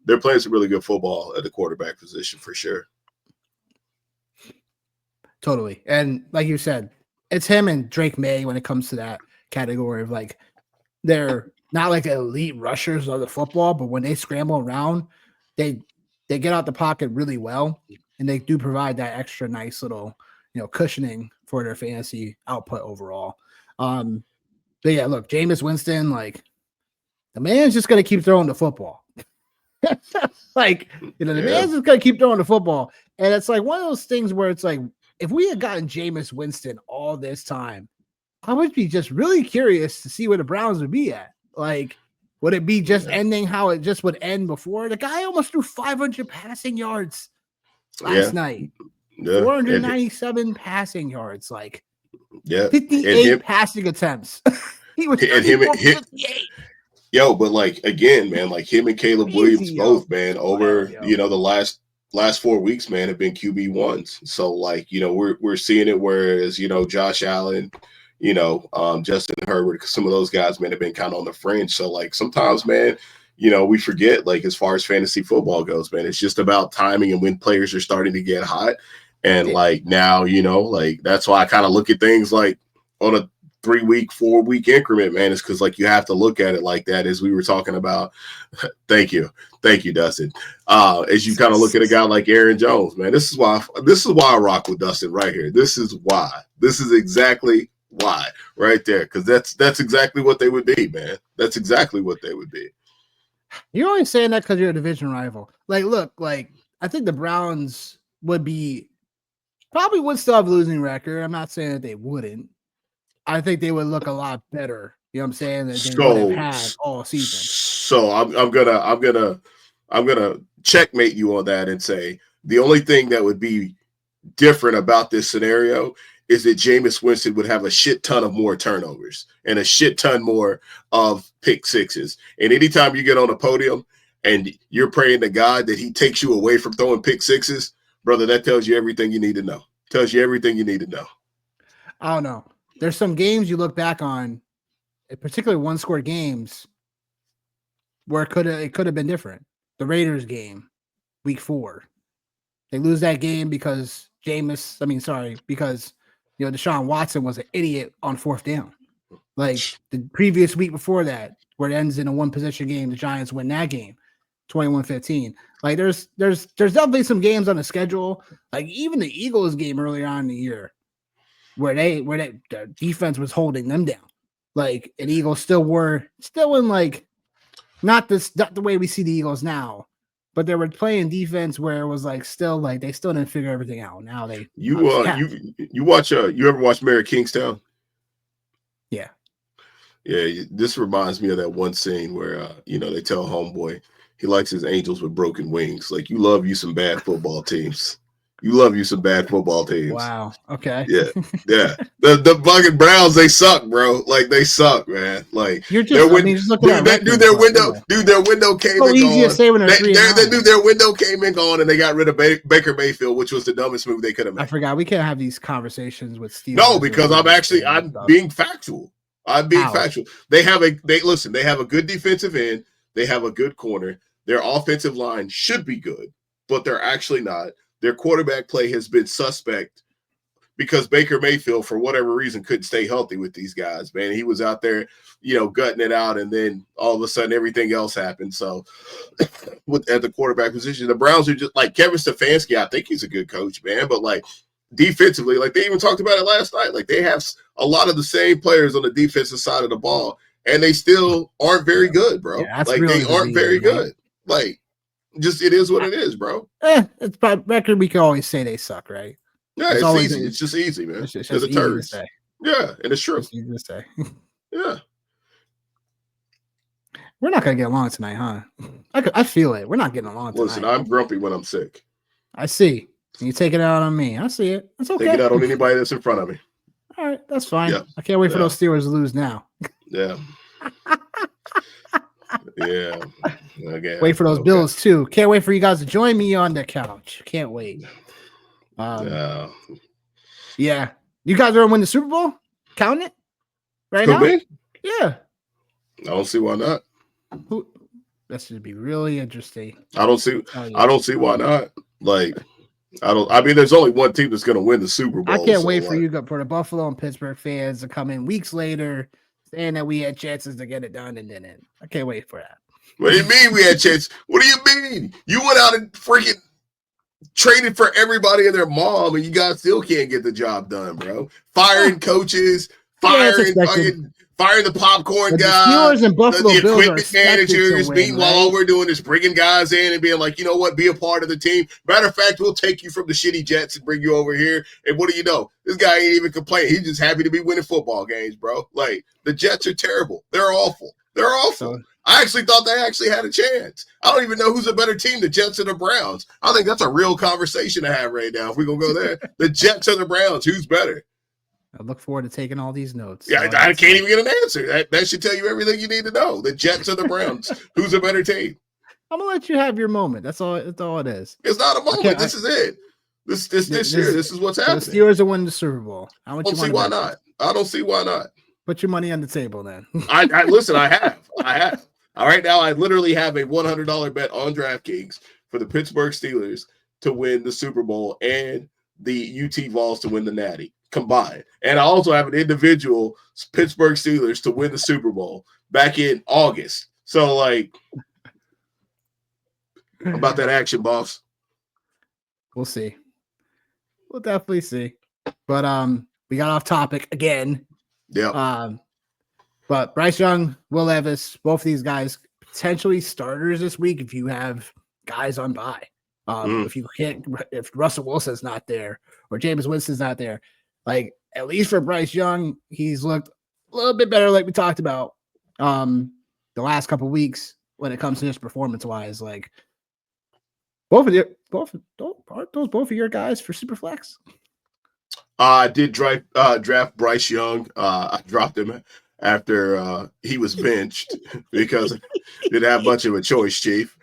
they're playing some really good football at the quarterback position for sure. Totally, and like you said, it's him and Drake May when it comes to that category of they're not the elite rushers of the football, but when they scramble around, they get out the pocket really well, and they do provide that extra nice little cushioning for their fantasy output overall. But yeah, look, Jameis Winston, the man's just going to keep throwing the football. The man's just going to keep throwing the football. And it's one of those things where it's if we had gotten Jameis Winston all this time, I would be just really curious to see where the Browns would be at. Would it be just ending how it just would end before? The guy almost threw 500 passing yards last night. 497 passing yards. Yeah. 58 passing attempts. He was 58. Yo, but like again, man, like him and Caleb Williams both, man, over the last 4 weeks, man, have been QB1s. So like, we're seeing it, whereas, Josh Allen, Justin Herbert, some of those guys, man, have been kind of on the fringe. So like sometimes, man, we forget, like, as far as fantasy football goes, man, it's just about timing and when players are starting to get hot. And like now, like that's why I kind of look at things like on a 3-week, 4-week increment, man. It's because like you have to look at it like that, as we were talking about. Thank you, Dustin. As you kind of look at a guy like Aaron Jones, man, this is why I rock with Dustin right here. This is why. This is exactly why right there, because that's exactly what they would be, man. That's exactly what they would be. You're only saying that because you're a division rival. Like, look, like I think the Browns probably would still have a losing record. I'm not saying that they wouldn't. I think they would look a lot better. You know what I'm saying? Than they would have had all season. So I'm gonna checkmate you on that and say the only thing that would be different about this scenario is that Jameis Winston would have a shit ton of more turnovers and a shit ton more of pick sixes. And anytime you get on a podium and you're praying to God that he takes you away from throwing pick sixes, brother, that tells you everything you need to know. Tells you everything you need to know. I don't know. There's some games you look back on, particularly one-score games, where it could have been different. The Raiders game, week 4. They lose that game because because Deshaun Watson was an idiot on 4th down. Like the previous week before that, where it ends in a one-possession game, the Giants win that game, 21-15. Like there's definitely some games on the schedule, like even the Eagles game earlier on in the year, where the defense was holding them down. Like, and Eagles still in like not the way we see the Eagles now, but they were playing defense where it was like still like they still didn't figure everything out. Now they you ever watch Mary Kingstown? Yeah. Yeah, this reminds me of that one scene where they tell homeboy he likes his Angels with broken wings. Like, you love you some bad football teams. Wow. Okay. Yeah. The fucking Browns, they suck, bro. Like, they suck, man. Like, you're just looking at their window came and gone. Their window came and gone, and they got rid of Baker Mayfield, which was the dumbest move they could have made. I forgot we can't have these conversations with Steve. No, because I'm being factual. Factual. They have a good defensive end. They have a good corner. Their offensive line should be good, but they're actually not. Their quarterback play has been suspect because Baker Mayfield, for whatever reason, couldn't stay healthy with these guys, man. He was out there, gutting it out, and then all of a sudden everything else happened. So at the quarterback position, the Browns are just like Kevin Stefanski. I think he's a good coach, man, but like defensively, like they even talked about it last night, like they have a lot of the same players on the defensive side of the ball, and they still aren't very good, bro. Yeah, like really they aren't very good. Like, just it is what it is, bro. It's by record. We can always say they suck, right? Yeah, it's easy. It's just easy, man. It's just easy to say. Yeah, and it's true. It's easy to say. Yeah. We're not gonna get along tonight, huh? I feel it. We're not getting along tonight. Listen, I'm grumpy when I'm sick. I see. You take it out on me. I see it. It's okay. Take it out on anybody that's in front of me. All right, that's fine. Yeah. I can't wait for those Steelers to lose now. Yeah. Yeah. Okay. Wait for those Bills too. Can't wait for you guys to join me on the couch. Can't wait. Yeah. You guys are gonna win the Super Bowl? Count it right now? Me? Yeah. I don't see why not. That should be really interesting. I don't see why not. Like, there's only one team that's gonna win the Super Bowl. I can't wait for the Buffalo and Pittsburgh fans to come in weeks later saying that we had chances to get it done and didn't. I can't wait for that. What do you mean we had chances? What do you mean? You went out and freaking traded for everybody and their mom, and you guys still can't get the job done, bro. Firing coaches, firing the popcorn guy, Steelers and Buffalo the Bills equipment managers. Meanwhile, all we're doing is bringing guys in and being like, you know what, be a part of the team. Matter of fact, we'll take you from the shitty Jets and bring you over here. And what do you know? This guy ain't even complaining. He's just happy to be winning football games, bro. Like, the Jets are terrible. They're awful. I actually thought they actually had a chance. I don't even know who's a better team, the Jets or the Browns. I think that's a real conversation to have right now if we're going to go there. The Jets or the Browns, who's better? I look forward to taking all these notes. Yeah, I can't even get an answer. That should tell you everything you need to know. The Jets or the Browns? Who's a better team? I'm gonna let you have your moment. That's all it is. It's not a moment. This is it. This year. This is what's happening. The Steelers are winning the Super Bowl. I don't see why not. I don't see why not. Put your money on the table then. I listen. I have. All right, now I literally have a $100 bet on DraftKings for the Pittsburgh Steelers to win the Super Bowl and the UT Vols to win the Natty combined. And I also have an individual Pittsburgh Steelers to win the Super Bowl back in August. So, like, about that action, boss. We'll see. We'll definitely see. But we got off topic again. Yeah. But Bryce Young, Will Levis, both of these guys potentially starters this week if you have guys on bye. If Russell Wilson's not there or Jameis Winston's not there, like at least for Bryce Young, he's looked a little bit better, like we talked about the last couple of weeks when it comes to his performance wise. Like both of your guys for Superflex? I did draft Bryce Young. I dropped him after he was benched because I didn't have much of a choice, Chief.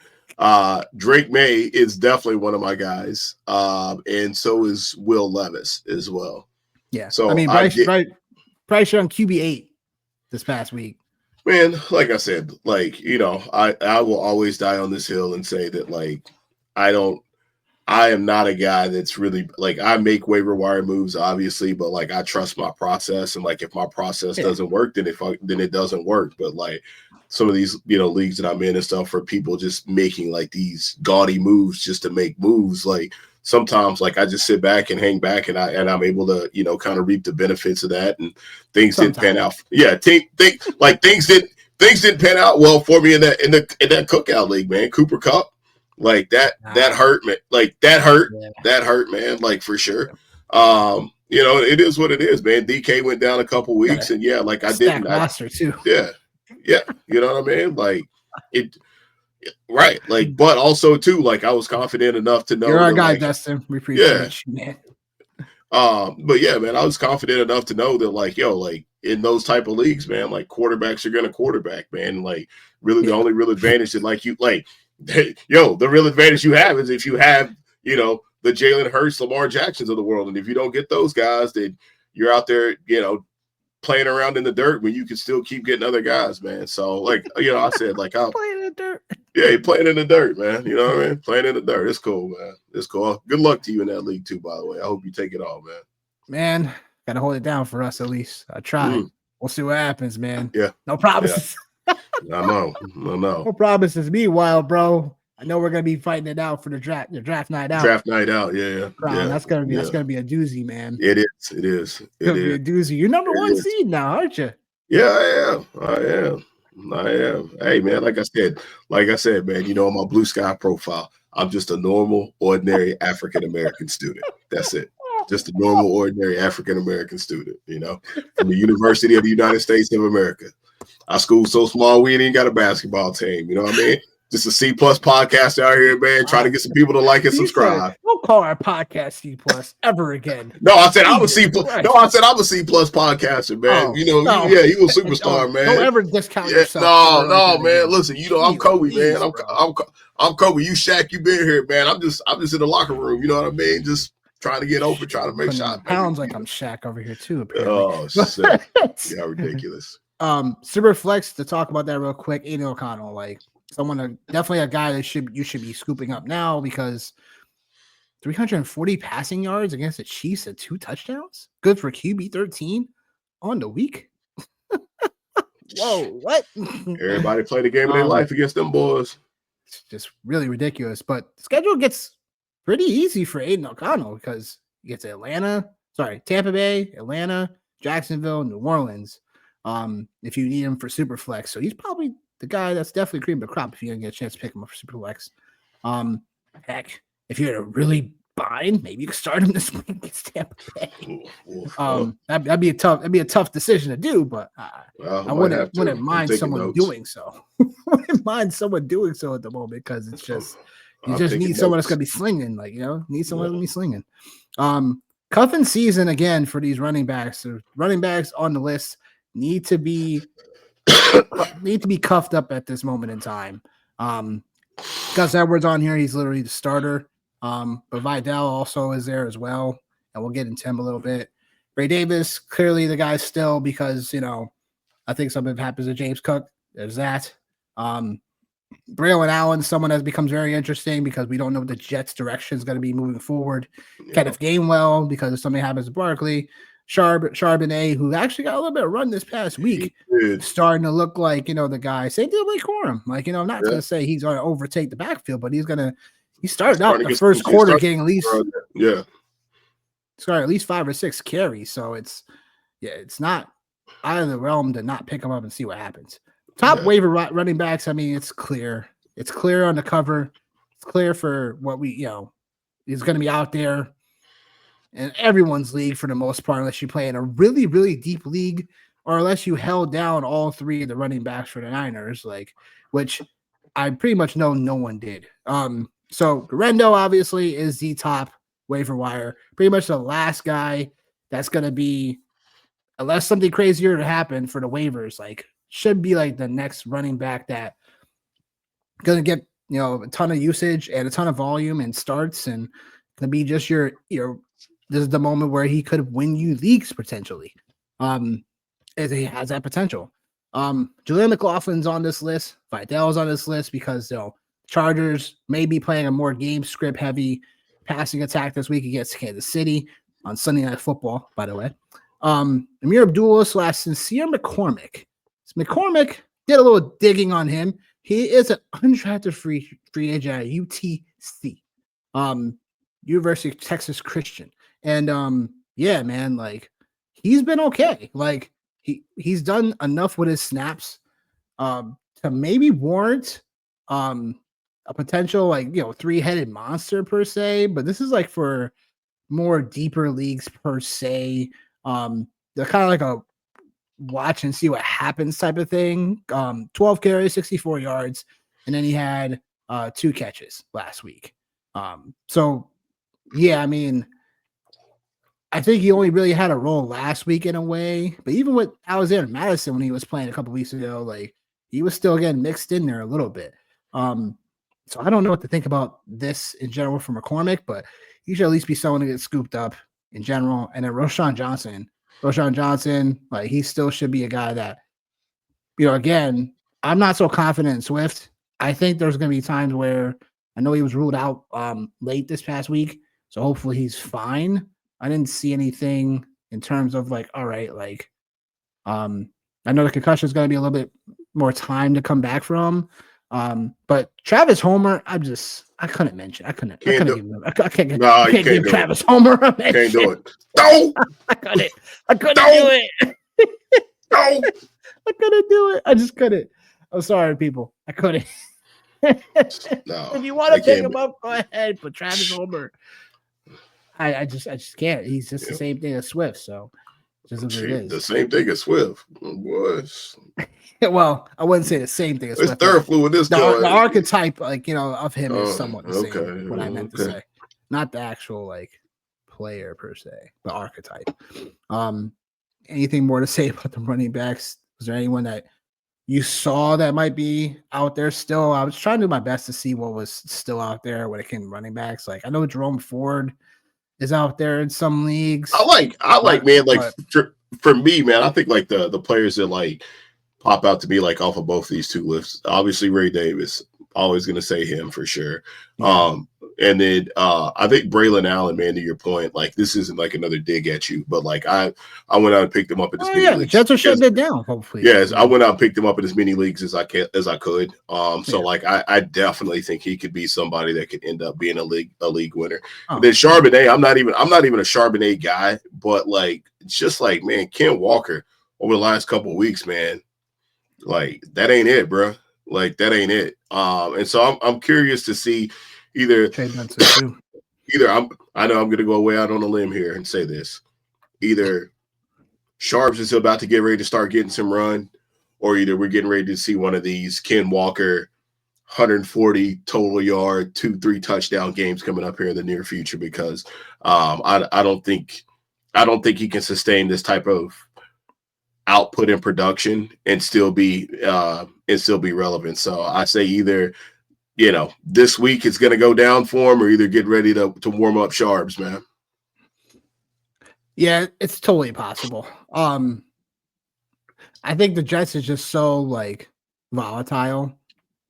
Drake May is definitely one of my guys, and so is Will Levis as well. Yeah, so I mean, Bryce Young QB8 this past week. Man, like I said, like I will always die on this hill and say that like I am not a guy that's really like I make waiver wire moves, obviously, but like I trust my process, and like if my process doesn't work, then it doesn't work. But like some of these leagues that I'm in and stuff for people just making like these gaudy moves just to make moves, like sometimes like I just sit back and hang back and I'm able to kind of reap the benefits of that, and things didn't pan out. Yeah, things didn't pan out well for me in that cookout league, man. Cooper Kupp. Like that hurt, man. Like that hurt, man. Like for sure. It is what it is, man. DK went down a couple weeks, and like I didn't. Roster too. Yeah. You know what I mean? Like it. Right. Like, but also too, like I was confident enough to know. You're our guy, Dustin. We appreciate you, man. But yeah, man, I was confident enough to know that, like, like in those type of leagues, man, like quarterbacks are gonna quarterback, man. Like, really, the only real advantage that, like, the real advantage you have is if you have, the Jalen Hurts, Lamar Jacksons of the world. And if you don't get those guys, then you're out there, playing around in the dirt when you can still keep getting other guys, man. So, like, I said, like, I'll playing in the dirt. Yeah, you're playing in the dirt, man. You know what I mean? Playing in the dirt. It's cool, man. It's cool. Good luck to you in that league, too, by the way. I hope you take it all, man. Man, got to hold it down for us, at least. I tried. We'll see what happens, man. Yeah. No promises. Yeah. I know. No promises. Meanwhile, bro, I know we're gonna be fighting it out for the draft night out. Draft night out, yeah. That's gonna be a doozy, man. It is. It's gonna be a doozy. You're number one seed now, aren't you? Yeah, I am. Hey, man, like I said, man, on my Blue Sky profile, I'm just a normal, ordinary African American student. That's it. Just a normal, ordinary African American student, from the University of the United States of America. Our school's so small, we ain't even got a basketball team. You know what I mean? Just a C+ podcast out here, man, trying to get some people to like and subscribe. Don't call our podcast C+ ever again. No, I said I'm a C+. No, I said I'm a C+ podcaster, man. You a superstar, man. Don't ever discount yourself. No, man. Listen, I'm Kobe, man. I'm Kobe. You Shaq, you been here, man. I'm just in the locker room. You know what I mean? Just trying to get open, trying to make shots. Sounds like I'm Shaq over here too. Apparently. Oh, shit. Yeah, ridiculous. Super flex to talk about that real quick. Aiden O'Connell, like definitely a guy that you should be scooping up now because 340 passing yards against the Chiefs and 2 touchdowns. Good for QB 13 on the week. Whoa, what? Everybody play the game of their life against them boys. It's just really ridiculous. But the schedule gets pretty easy for Aiden O'Connell because he gets Tampa Bay, Atlanta, Jacksonville, New Orleans. If you need him for super flex. So he's probably the guy that's definitely cream of the crop if you're gonna get a chance to pick him up for super flex. Heck, if you're in a really bind, maybe you can start him this week against Tampa Bay. That'd be a tough decision to do, but I wouldn't mind someone doing so. Wouldn't mind someone doing so at the moment because it's just you just need someone that's gonna be slinging, need someone to be slinging. cuffing season again for these running backs. The running backs on the list need to be cuffed up at this moment in time. Gus Edwards on here, he's literally the starter. But Vidal also is there as well, and we'll get into him a little bit. Ray Davis, clearly the guy still, because I think something happens to James Cook. There's that. Braylon Allen, someone that becomes very interesting because we don't know what the Jets' direction is going to be moving forward. Yeah. Kenneth Gainwell, because if something happens to Barkley. Charbonnet, who actually got a little bit of run this past week, starting to look like, the guy. Same deal with Corum. Like, I'm not going to say he's going to overtake the backfield, but he started out the first quarter getting at least, at least 5 or 6 carries. So it's not out of the realm to not pick him up and see what happens. Top waiver running backs, I mean, it's clear. It's clear on the cover. It's clear for what he's going to be out there in everyone's league for the most part, unless you play in a really, really deep league, or unless you held down all 3 of the running backs for the Niners, which I pretty much know no one did. So Rendo obviously is the top waiver wire, pretty much the last guy that's going to be, unless something crazier to happen for the waivers, should be the next running back that going to get a ton of usage and a ton of volume and starts, and going to be just your this is the moment where he could win you leagues potentially. As he has that potential. Julian McLaughlin's on this list. Vidal's on this list because Chargers may be playing a more game script heavy passing attack this week against Kansas City on Sunday Night Football, by the way. Amir Abdullah / Sincere McCormick. McCormick did a little digging on him. He is an undrafted free agent at UTC, University of Texas Christian. And yeah, man, he's been okay. He's done enough with his snaps to maybe warrant a potential 3-headed monster per se, but this is for more deeper leagues per se. They're kind of a watch and see what happens type of thing. 12 carries, 64 yards, and then he had 2 catches last week. So yeah, I mean, I think he only really had a role last week in a way, but even with Alexander Madison when he was playing a couple weeks ago, he was still getting mixed in there a little bit. So I don't know what to think about this in general for McCormick, but he should at least be someone to get scooped up in general. And then Roschon Johnson, he still should be a guy that, again, I'm not so confident in Swift. I think there's going to be times where I know he was ruled out late this past week, so hopefully he's fine. I didn't see anything in terms of all right, I know the concussion is going to be a little bit more time to come back from. But Travis Homer, I couldn't mention. I can't give Travis Homer a mention. Can't do it. No, I couldn't do it. No, I couldn't do it. I just couldn't. I'm sorry, people. I couldn't. No, if you want to pick him up, go ahead. But Travis Homer, I just can't. He's just the same thing as Swift. So just as it is. The same thing as Swift was. Well, I wouldn't say the same thing as Swift. It's third fluid. This the archetype, of him is somewhat the same. What I meant to say, not the actual player per se, the archetype. Anything more to say about the running backs? Was there anyone that you saw that might be out there still? I was trying to do my best to see what was still out there when it came to running backs. I know Jerome Ford is out there in some leagues. I like, man, for me, man, I think the players that pop out to me off of both these two lists. Obviously, Ray Davis, always going to say him for sure. Yeah. And then I think Braylon Allen, man, to your point, this isn't another dig at you, but I went out and picked him up in as many leagues. The Jets are shutting it down, hopefully. Yes, I went out and picked him up in as many leagues as I could. So I definitely think he could be somebody that could end up being a league winner. Oh. And then Charbonnet, I'm not even a Charbonnet guy, but man, Ken Walker over the last couple of weeks, man, that ain't it, bro. That ain't it. And so I'm curious to see I know I'm going to go way out on a limb here and say this. Either Sharps is about to get ready to start getting some run, or either we're getting ready to see one of these Ken Walker, 140 total yard, 2-3 touchdown games coming up here in the near future because I don't think he can sustain this type of output and production and still be relevant. So I say either this week it's going to go down for him, or either get ready to warm up Sharps, man. Yeah, it's totally possible. I think the Jets is just so like volatile,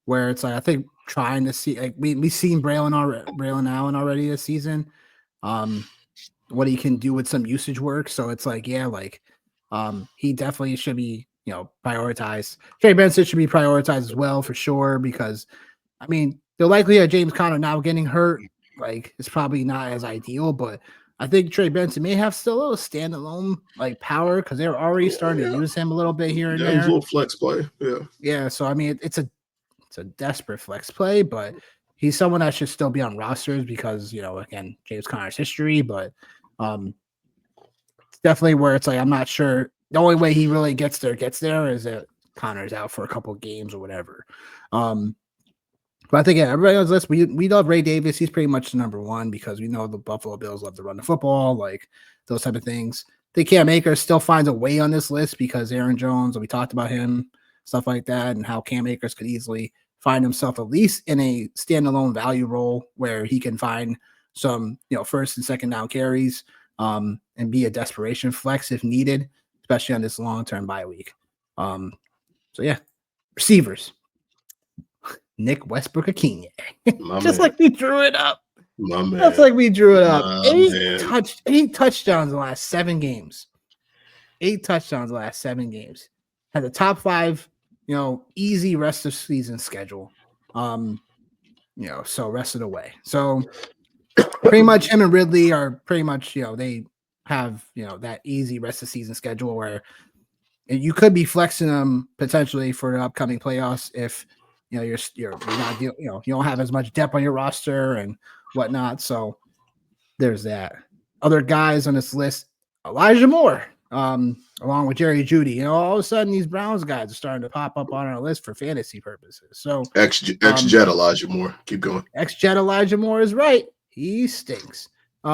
where it's like I think trying to see like we've seen Braylon Allen already this season, what he can do with some usage work. So it's like he definitely should be prioritized. Trey Benson should be prioritized as well for sure because I mean the likelihood of James Conner now getting hurt is probably not as ideal, but I think Trey Benson may have still a little standalone power because they're already starting to use him a little bit here and there. He's a little flex play. Yeah. So I mean, it's a desperate flex play, but he's someone that should still be on rosters because again, James Conner's history. But it's definitely where it's like I'm not sure. The only way he really gets there is that Conner's out for a couple of games or whatever. But I think everybody on this list, we love Ray Davis. He's pretty much the number one because we know the Buffalo Bills love to run the football, those type of things. I think Cam Akers still finds a way on this list because Aaron Jones, we talked about him, stuff like that, and how Cam Akers could easily find himself at least in a standalone value role where he can find some, first and second down carries and be a desperation flex if needed, especially on this long-term bye week. So yeah, receivers. Nick Westbrook-Ikhine. Just like we drew it up. That's like we drew it up. 8 touchdowns in the last 7 games. 8 touchdowns in the last 7 games. Had the top 5, easy rest of season schedule. So rest of the way. So pretty much him and Ridley are pretty much, they have, that easy rest of season schedule where you could be flexing them potentially for the upcoming playoffs if you're not you don't have as much depth on your roster and whatnot. So there's that. Other guys on this list, Elijah Moore, along with Jerry Jeudy. All of a sudden these Browns guys are starting to pop up on our list for fantasy purposes. So ex-Jet Elijah Moore. Keep going. Ex-Jet Elijah Moore is right. He stinks. He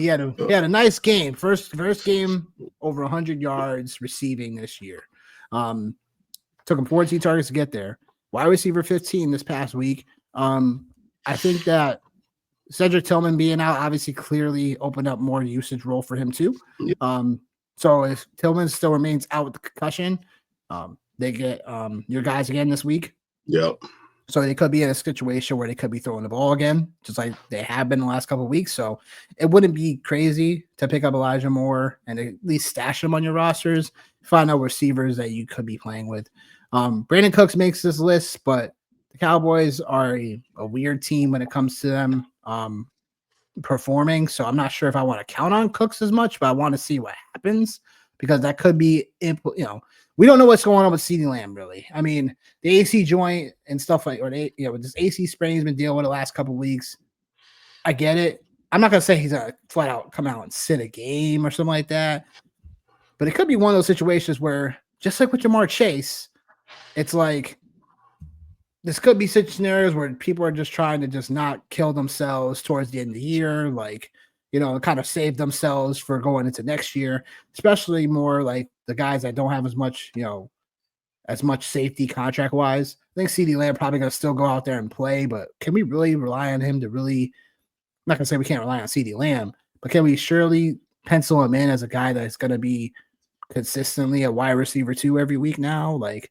had a nice game. First game over 100 yards receiving this year. Took him 14 targets to get there. Wide receiver 15 this past week. I think that Cedric Tillman being out obviously clearly opened up more usage role for him too. So if Tillman still remains out with the concussion, they get your guys again this week. Yep. So they could be in a situation where they could be throwing the ball again, just like they have been the last couple of weeks. So it wouldn't be crazy to pick up Elijah Moore and at least stash him on your rosters. Find out receivers that you could be playing with. Brandon Cooks makes this list, but the Cowboys are a weird team when it comes to them performing. So I'm not sure if I want to count on Cooks as much, but I want to see what happens because that could be, we don't know what's going on with CeeDee Lamb, really. I mean, the AC joint and stuff with this AC sprain he's been dealing with the last couple of weeks. I get it. I'm not going to say he's going to flat out come out and sit a game or something like that. But it could be one of those situations where, just like with Jamar Chase, it's like this could be such scenarios where people are just trying to just not kill themselves towards the end of the year, kind of save themselves for going into next year, especially more like the guys that don't have as much safety contract wise. I think CeeDee Lamb probably going to still go out there and play, but can we really rely on him to really, I'm not going to say we can't rely on CeeDee Lamb, but can we surely pencil him in as a guy that's going to be consistently a wide receiver 2 every week now? I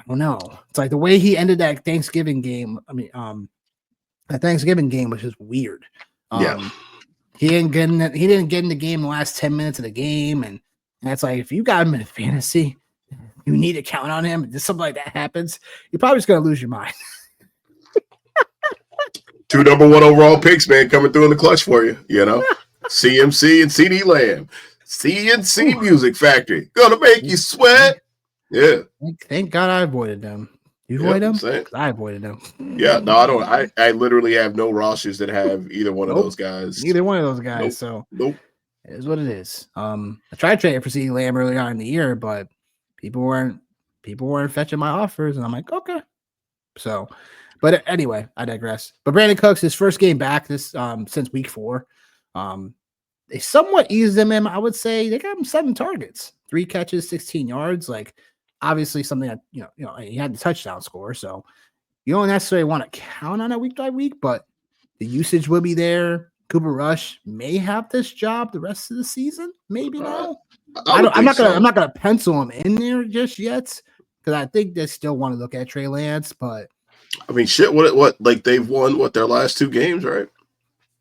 don't know. It's like the way he ended that Thanksgiving game. I mean, that Thanksgiving game was just weird. He didn't get in the game the last 10 minutes of the game. And it's like, if you got him in fantasy, you need to count on him. If something like that happens, you're probably just going to lose your mind. 2 number 1 overall picks, man, coming through in the clutch for you, CMC and CeeDee Lamb. CNC Music Factory. Gonna make you sweat. Yeah. Thank God I avoided them. You avoided them? I avoided them. Yeah, no, I don't. I literally have no rosters that have either one of those guys. Neither one of those guys. Nope. It is what it is. I tried trading for CeeDee Lamb early on in the year, but people weren't people weren't fetching my offers, and I'm like, okay. So, but anyway, I digress. But Brandon Cooks, his first game back this since week 4, they somewhat eased him in. I would say they got him 7 targets, 3 catches, 16 yards. Like obviously something that he had the touchdown score, so you don't necessarily want to count on it week by week, but the usage will be there. Cooper Rush may have this job the rest of the season. Maybe now. I'm not gonna pencil him in there just yet because I think they still want to look at Trey Lance. But I mean, shit. What? Like they've won their last 2 games, right?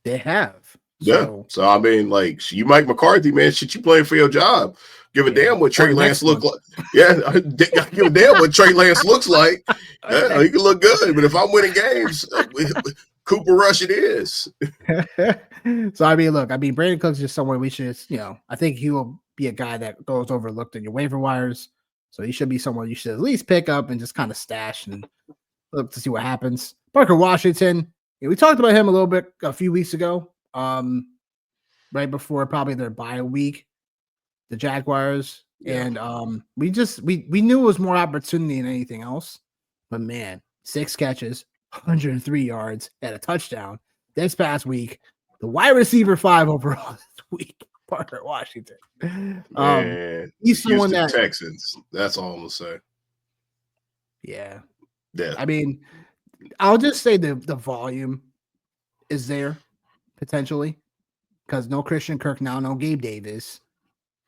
They have. So I mean, like you, Mike McCarthy, man, shit, you playing for your job. Give a damn what Trey Lance look like. Yeah, give a damn what Trey Lance looks like. Yeah, he can look good, but if I'm winning games, Cooper Rush it is. So I mean, look, Brandon Cooks is someone we should, I think he will be a guy that goes overlooked in your waiver wires. So he should be someone you should at least pick up and just kind of stash and look to see what happens. Parker Washington, we talked about him a little bit a few weeks ago, right before probably their bye week, the Jaguars, and we knew it was more opportunity than anything else. But man, 6 catches, 103 yards, and a touchdown this past week. The wide receiver 5 overall this week, Parker Washington. Man, he's the one that Texans. That's all I'm gonna say. Yeah. I mean, I'll just say the volume is there potentially because no Christian Kirk now, no Gabe Davis,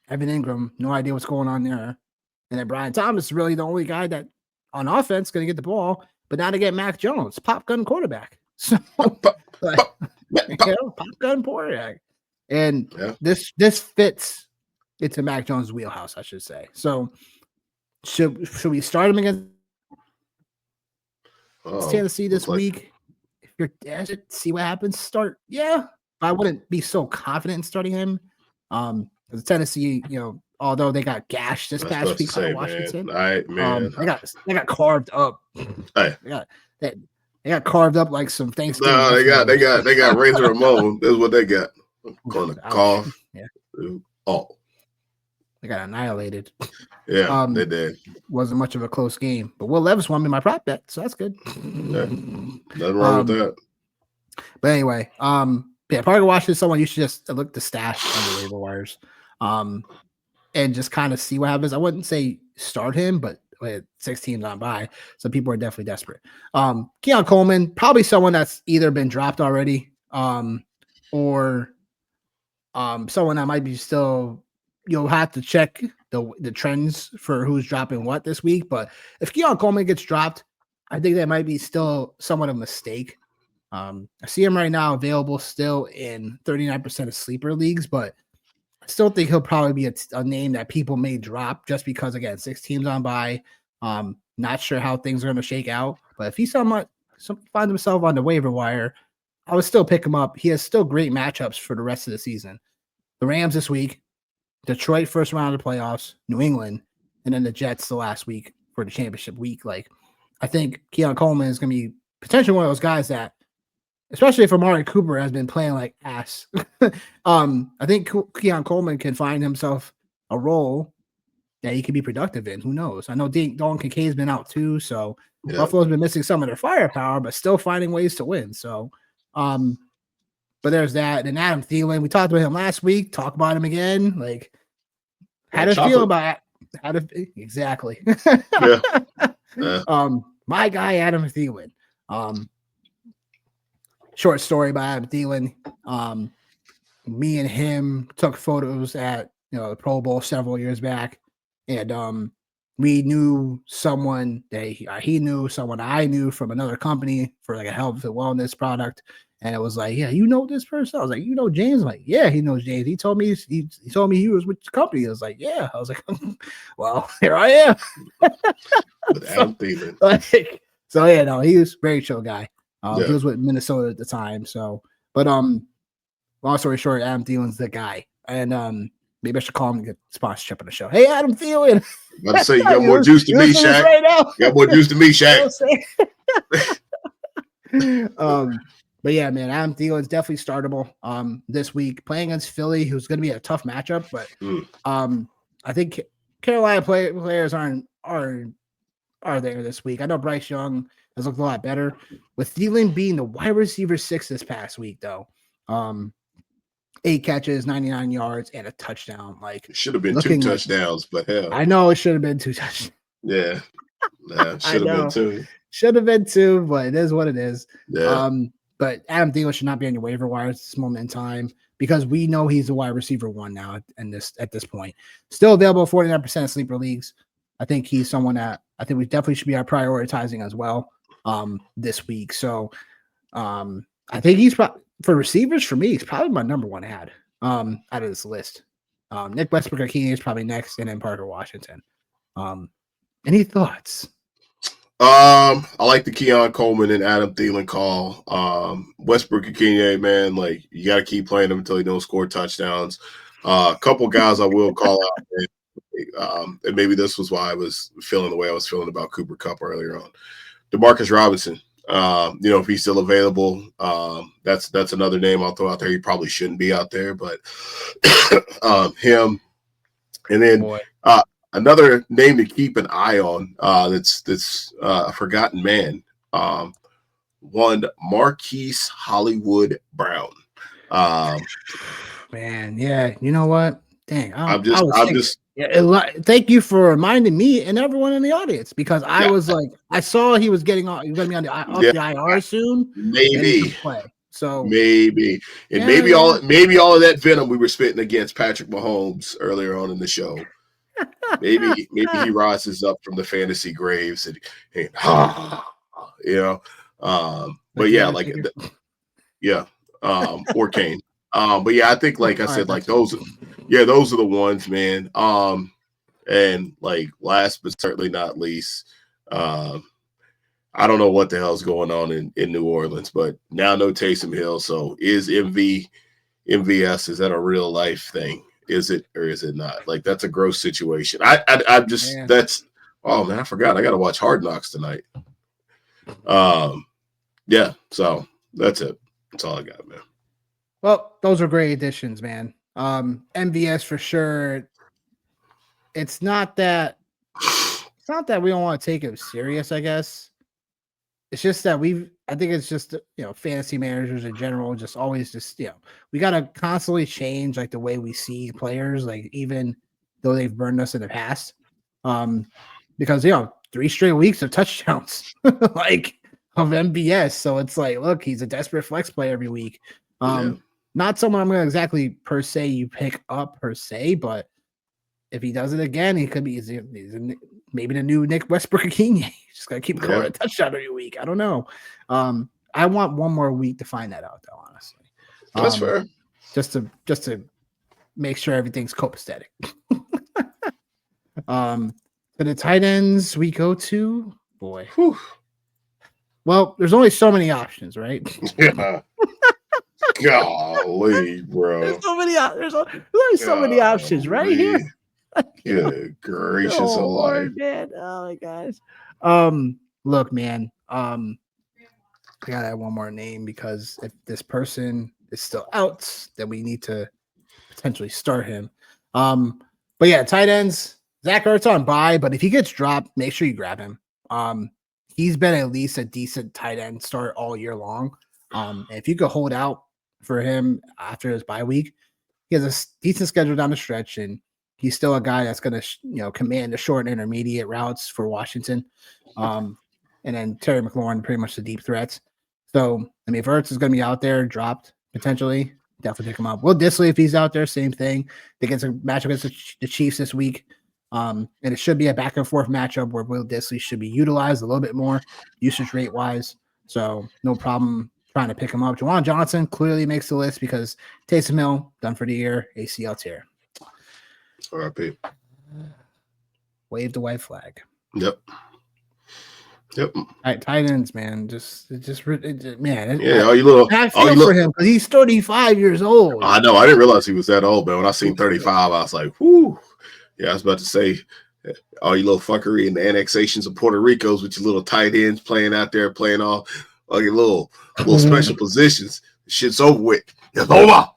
Evan Ingram, no idea what's going on there, and then Brian Thomas is really the only guy that on offense going to get the ball. But now to get Mac Jones, pop gun quarterback. So, pop gun quarterback. And this fits into Mac Jones' wheelhouse, I should say. So, should we start him against Tennessee this week? If you're desperate, see what happens. Start, I wouldn't be so confident in starting him. Because Tennessee, although they got gashed this past week by Washington, they got carved up. Hey. They got carved up like some Thanksgiving. No, they got Razor Ramon. That's what they got. Going to cough. Yeah. Oh. They got annihilated. Yeah, they did. Wasn't much of a close game, but Will Levis won me my prop bet, so that's good. Yeah. Nothing wrong with that. But anyway, Parker Washington is someone you should just look to stash on the waiver wires, and just kind of see what happens. I wouldn't say start him, but with 6 teams on by, some people are definitely desperate. Keon Coleman, probably someone that's either been dropped already, or someone that might be still. You'll have to check the trends for who's dropping what this week. But if Keon Coleman gets dropped, I think that might be still somewhat of a mistake. I see him right now available still in 39% of sleeper leagues, but I still think he'll probably be a name that people may drop just because, again, 6 teams on by. Not sure how things are going to shake out. But if he finds himself on the waiver wire, I would still pick him up. He has still great matchups for the rest of the season. The Rams this week, Detroit first round of the playoffs, New England, and then the Jets the last week for the championship week. Like, I think Keon Coleman is going to be potentially one of those guys that, especially if Amari Cooper has been playing like ass, I think Keon Coleman can find himself a role that he can be productive in. Who knows? I know Dalton Kincaid's been out too, so Buffalo's been missing some of their firepower, but still finding ways to win. So, but there's that. And Adam Thielen, we talked about him last week. Talk about him again. Like, how to feel about exactly. My guy Adam Thielen. Short story about Adam Thielen. Me and him took photos at the Pro Bowl several years back, and we knew someone that he knew someone I knew from another company for like a health and wellness product. And it was like, yeah, you know this person? I was like, you know James? I'm like, yeah, he knows James. He told me he was with the company. I was like, yeah. I was like, well, here I am. With Adam Thielen. He was a very chill guy. He was with Minnesota at the time. So, but long story short, Adam Thielen's the guy. And maybe I should call him and get sponsorship on the show. Hey, Adam Thielen. I'm about to say you got more juice to me, Shaq. Right now. You got more juice to me, Shaq. But yeah, man, Adam Thielen's definitely startable this week, playing against Philly, who's going to be a tough matchup. But I think Carolina players are are there this week. I know Bryce Young has looked a lot better, with Thielen being the wide receiver 6 this past week, though. 8 catches, 99 yards, and a touchdown. Like, It should have been 2 looking like, touchdowns, but hell. I know it should have been 2 touchdowns. Yeah. I Should have been 2. Should have been 2, but it is what it is. Yeah. But Adam Thielen should not be on your waiver wire at this moment in time because we know he's a wide receiver 1 now at this point. Still available 49% of sleeper leagues. I think he's someone that I think we definitely should be prioritizing as well this week. So I think he's for receivers for me, he's probably my number 1 ad out of this list. Nick Westbrook-Ikine is probably next, and then Parker Washington. Any thoughts? I like the Keon Coleman and Adam Thielen call. Westbrook-Ikine, man, like you got to keep playing him until he don't score touchdowns. A couple guys I will call out, and maybe this was why I was feeling the way I was feeling about Cooper Kupp earlier on. Demarcus Robinson, if he's still available, that's another name I'll throw out there. He probably shouldn't be out there, but him, and then another name to keep an eye on. That's a forgotten man. One Marquise Hollywood Brown. Man, yeah, you know what? Dang, thank you for reminding me and everyone in the audience because I was like, I saw he was getting off. He was going to be on the IR soon. Maybe play. So maybe all of that venom we were spitting against Patrick Mahomes earlier on in the show. Maybe he rises up from the fantasy graves and but yeah, like or Kane. But yeah, I think like I said, like those are the ones, man. And like last but certainly not least, I don't know what the hell's going on in New Orleans, but now no Taysom Hill. So is MVS, is that a real life thing? Is it or is it not? Like that's a gross situation. I just that's oh man, I forgot. I gotta watch Hard Knocks tonight. Yeah, so that's it. That's all I got, man. Well, those are great additions, man. MVS for sure. It's not that we don't want to take it serious, I guess. It's just that I think it's just, fantasy managers in general, just always we got to constantly change like the way we see players, like even though they've burned us in the past. Because, 3 straight weeks of touchdowns like of MVS. So it's like, look, he's a desperate flex play every week. Not someone I'm going to exactly per se you pick up per se, but if he does it again, he could be maybe the new Nick Westbrook-Ikine. Just got to keep scoring a touchdown every week. I don't know. I want one more week to find that out, though. Honestly, that's fair. Just to make sure everything's copacetic. For the tight ends, we go to boy. Whew. Well, there's only so many options, right? Yeah. Golly, bro. There's so many options right here. Yeah, gracious alive, man. Oh my gosh. Look, man. I gotta add one more name because if this person is still out, then we need to potentially start him. But yeah, tight ends. Zach Ertz on bye, but if he gets dropped, make sure you grab him. He's been at least a decent tight end start all year long. And if you could hold out for him after his bye week, he has a decent schedule down the stretch, and he's still a guy that's going to, command the short and intermediate routes for Washington. And then Terry McLaurin, pretty much the deep threats. So, I mean, if Ertz is going to be out there, dropped potentially, definitely pick him up. Will Disley, if he's out there, same thing. They get a matchup against the Chiefs this week. And it should be a back and forth matchup where Will Disley should be utilized a little bit more usage rate wise. So no problem trying to pick him up. Juwan Johnson clearly makes the list because Taysom Hill done for the year, ACL tear. RIP. Wave the white flag. Yep. Tight ends, man. Man. Yeah, I feel for him because he's 35 years old. I know. I didn't realize he was that old, but when I seen 35, I was like, whoo. Yeah, I was about to say, all you little fuckery and the annexations of Puerto Rico's with your little tight ends playing out there, playing all your little special positions. Shit's over with. It's over.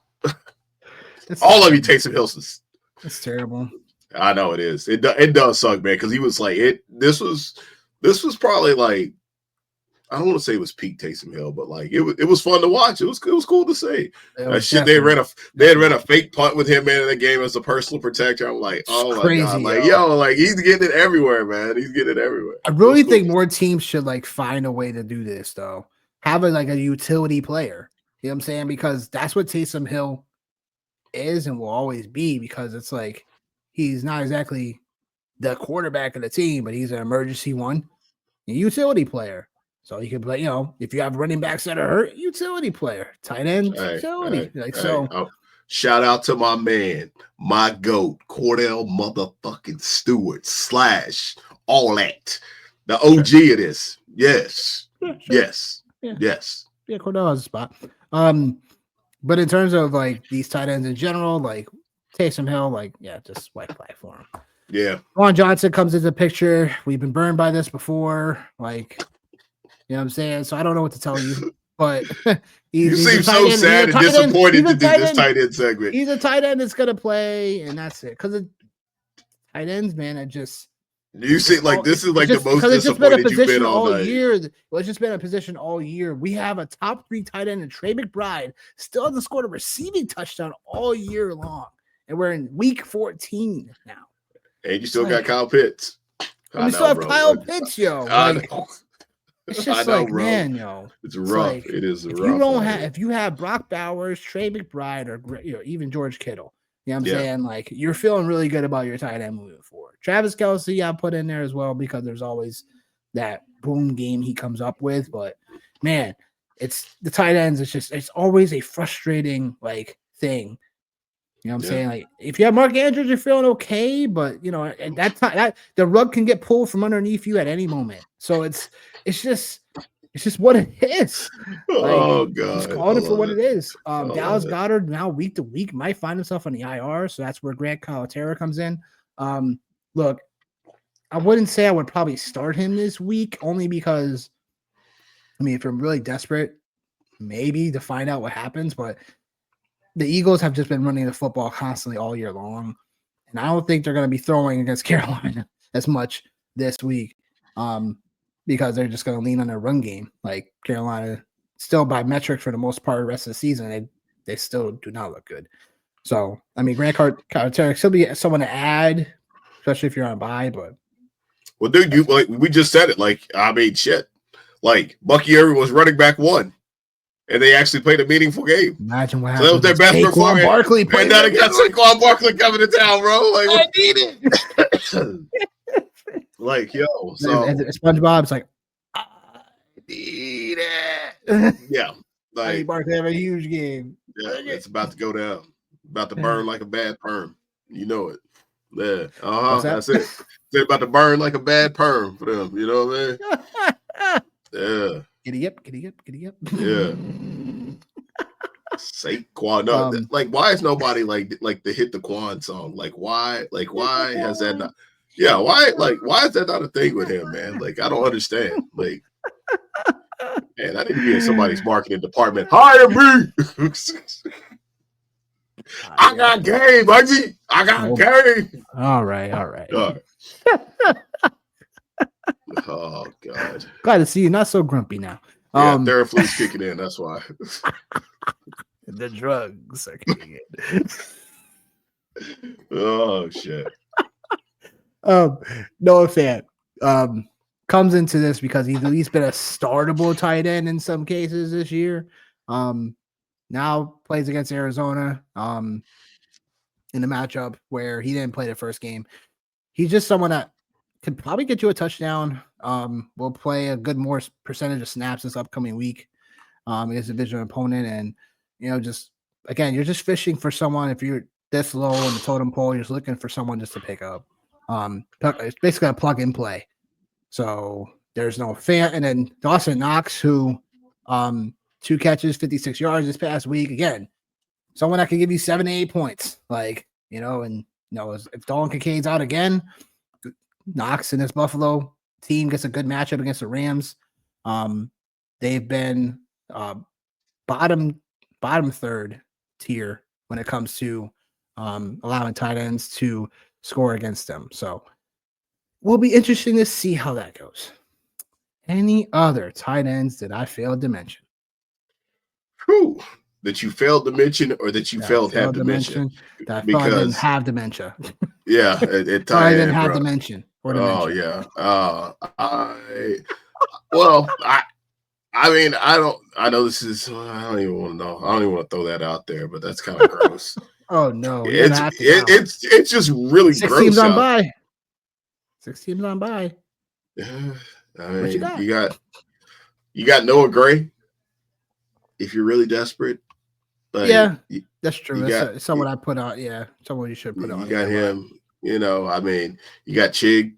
All of you Taysom Hilsons. It's terrible. I know it is. It does suck, man, because he was like this was this was probably like, I don't want to say it was peak Taysom Hill, but like it was fun to watch. It was cool to see. That shit, they had ran a fake punt with him in the game as a personal protector. I'm like, oh my god, like like he's getting it everywhere, man. He's getting it everywhere. I really think more teams should like find a way to do this though. Have like a utility player. You know what I'm saying? Because that's what Taysom Hill is and will always be, because it's like he's not exactly the quarterback of the team, but he's an emergency one, a utility player. So you can play, if you have running backs that are hurt, utility player, tight end, utility. Shout out to my man, my GOAT, Cordell motherfucking Stewart / all that. The OG of this. Yes. Yeah, sure. Yes. Yeah. Yes. Yeah, Cordell has a spot. But in terms of like these tight ends in general, like Taysom Hill, just white flag for him. Yeah. Juwan Johnson comes into the picture. We've been burned by this before. You know what I'm saying? So I don't know what to tell you, but you seem so sad and disappointed to do this tight end segment. He's a tight end that's going to play, and that's it. Because tight ends, man, you see, this is like the most disappointed you've been all night. Year. Well, it's just been a position all year. We have a top 3 tight end in Trey McBride, still hasn't scored a receiving touchdown all year long. And we're in week 14 now. And you still got Kyle Pitts. We still have Kyle Pitts, yo. It's just man, yo. It's rough. It is rough. If you have Brock Bowers, Trey McBride, or even George Kittle, you know what I'm saying? You're feeling really good about your tight end moving forward. Travis Kelce, I put in there as well because there's always that boom game he comes up with. But man, it's the tight ends. It's always a frustrating thing. You know what I'm saying? If you have Mark Andrews, you're feeling okay, but at that time, that the rug can get pulled from underneath you at any moment. So it's just what it is. God, just calling it for what it is. Dallas Goedert now week to week might find himself on the IR, so that's where Grant Calcaterra comes in. Look, I wouldn't say I would probably start him this week, only because, if I'm really desperate, maybe to find out what happens, but the Eagles have just been running the football constantly all year long, and I don't think they're going to be throwing against Carolina as much this week, because they're just going to lean on their run game. Like Carolina, still by metrics for the most part, the rest of the season, they still do not look good. So, Grant Calcaterra still be someone to add, especially if you're on a bye. But dude, we just said it. Shit. Bucky Irving was running back 1. And they actually played a meaningful game. Imagine what happened. So that was their best performance. Barkley played. And now they got Saquon Barkley coming to town, bro. I need it. So SpongeBob's I need it. Yeah. Barkley have a huge game. Yeah, it's about to go down. About to burn like a bad perm. You know it. Yeah. That's it. They're about to burn like a bad perm for them. You know what I mean? Yeah. Giddy up. Yeah. Saquon. No, why is nobody like the Hit the Quan song? Why has that not? Yeah, why is that not a thing with him, man? I don't understand. Man, I need to be in somebody's marketing department. Hire me. I got game, buddy. I got game. All right. Oh God! Glad to see you not so grumpy now. Theraflu's kicking in. That's why. The drugs are kicking in. Oh shit! Noah Fant comes into this because he's at least been a startable tight end in some cases this year. Now plays against Arizona in the matchup where he didn't play the first game. He's just someone that can probably get you a touchdown. Will play a good more percentage of snaps this upcoming week against a division opponent. And, just, again, you're just fishing for someone. If you're this low on the totem pole, you're just looking for someone just to pick up. It's basically a plug and play. So there's no fan. And then Dawson Knox, who 2 catches, 56 yards this past week. Again, someone that can give you 7 to 8 points. If Dalton Kincaid's out again, Knox and this Buffalo team gets a good matchup against the Rams. They've been bottom third tier when it comes to allowing tight ends to score against them. So will be interesting to see how that goes. Any other tight ends that I failed to mention? Whew. That you failed to mention or that you That I failed have failed to to mention? mention that I felt I didn't Because have dementia. yeah, it Or I didn't tight have bro. dementia or Oh dementia. yeah. Well, I mean, I know this is, I don't even want to know. I don't even want to throw that out there, but that's kind of gross. Oh no, you're gonna have to now. It's just really 6 teams gross on out. by. 6 teams on by. Yeah, I What you mean, got? you got Noah Gray if you're really desperate. Like Yeah, you, that's true. you got That's someone I put on. Yeah, someone you should put you on got here. But him. I mean, you got Chig.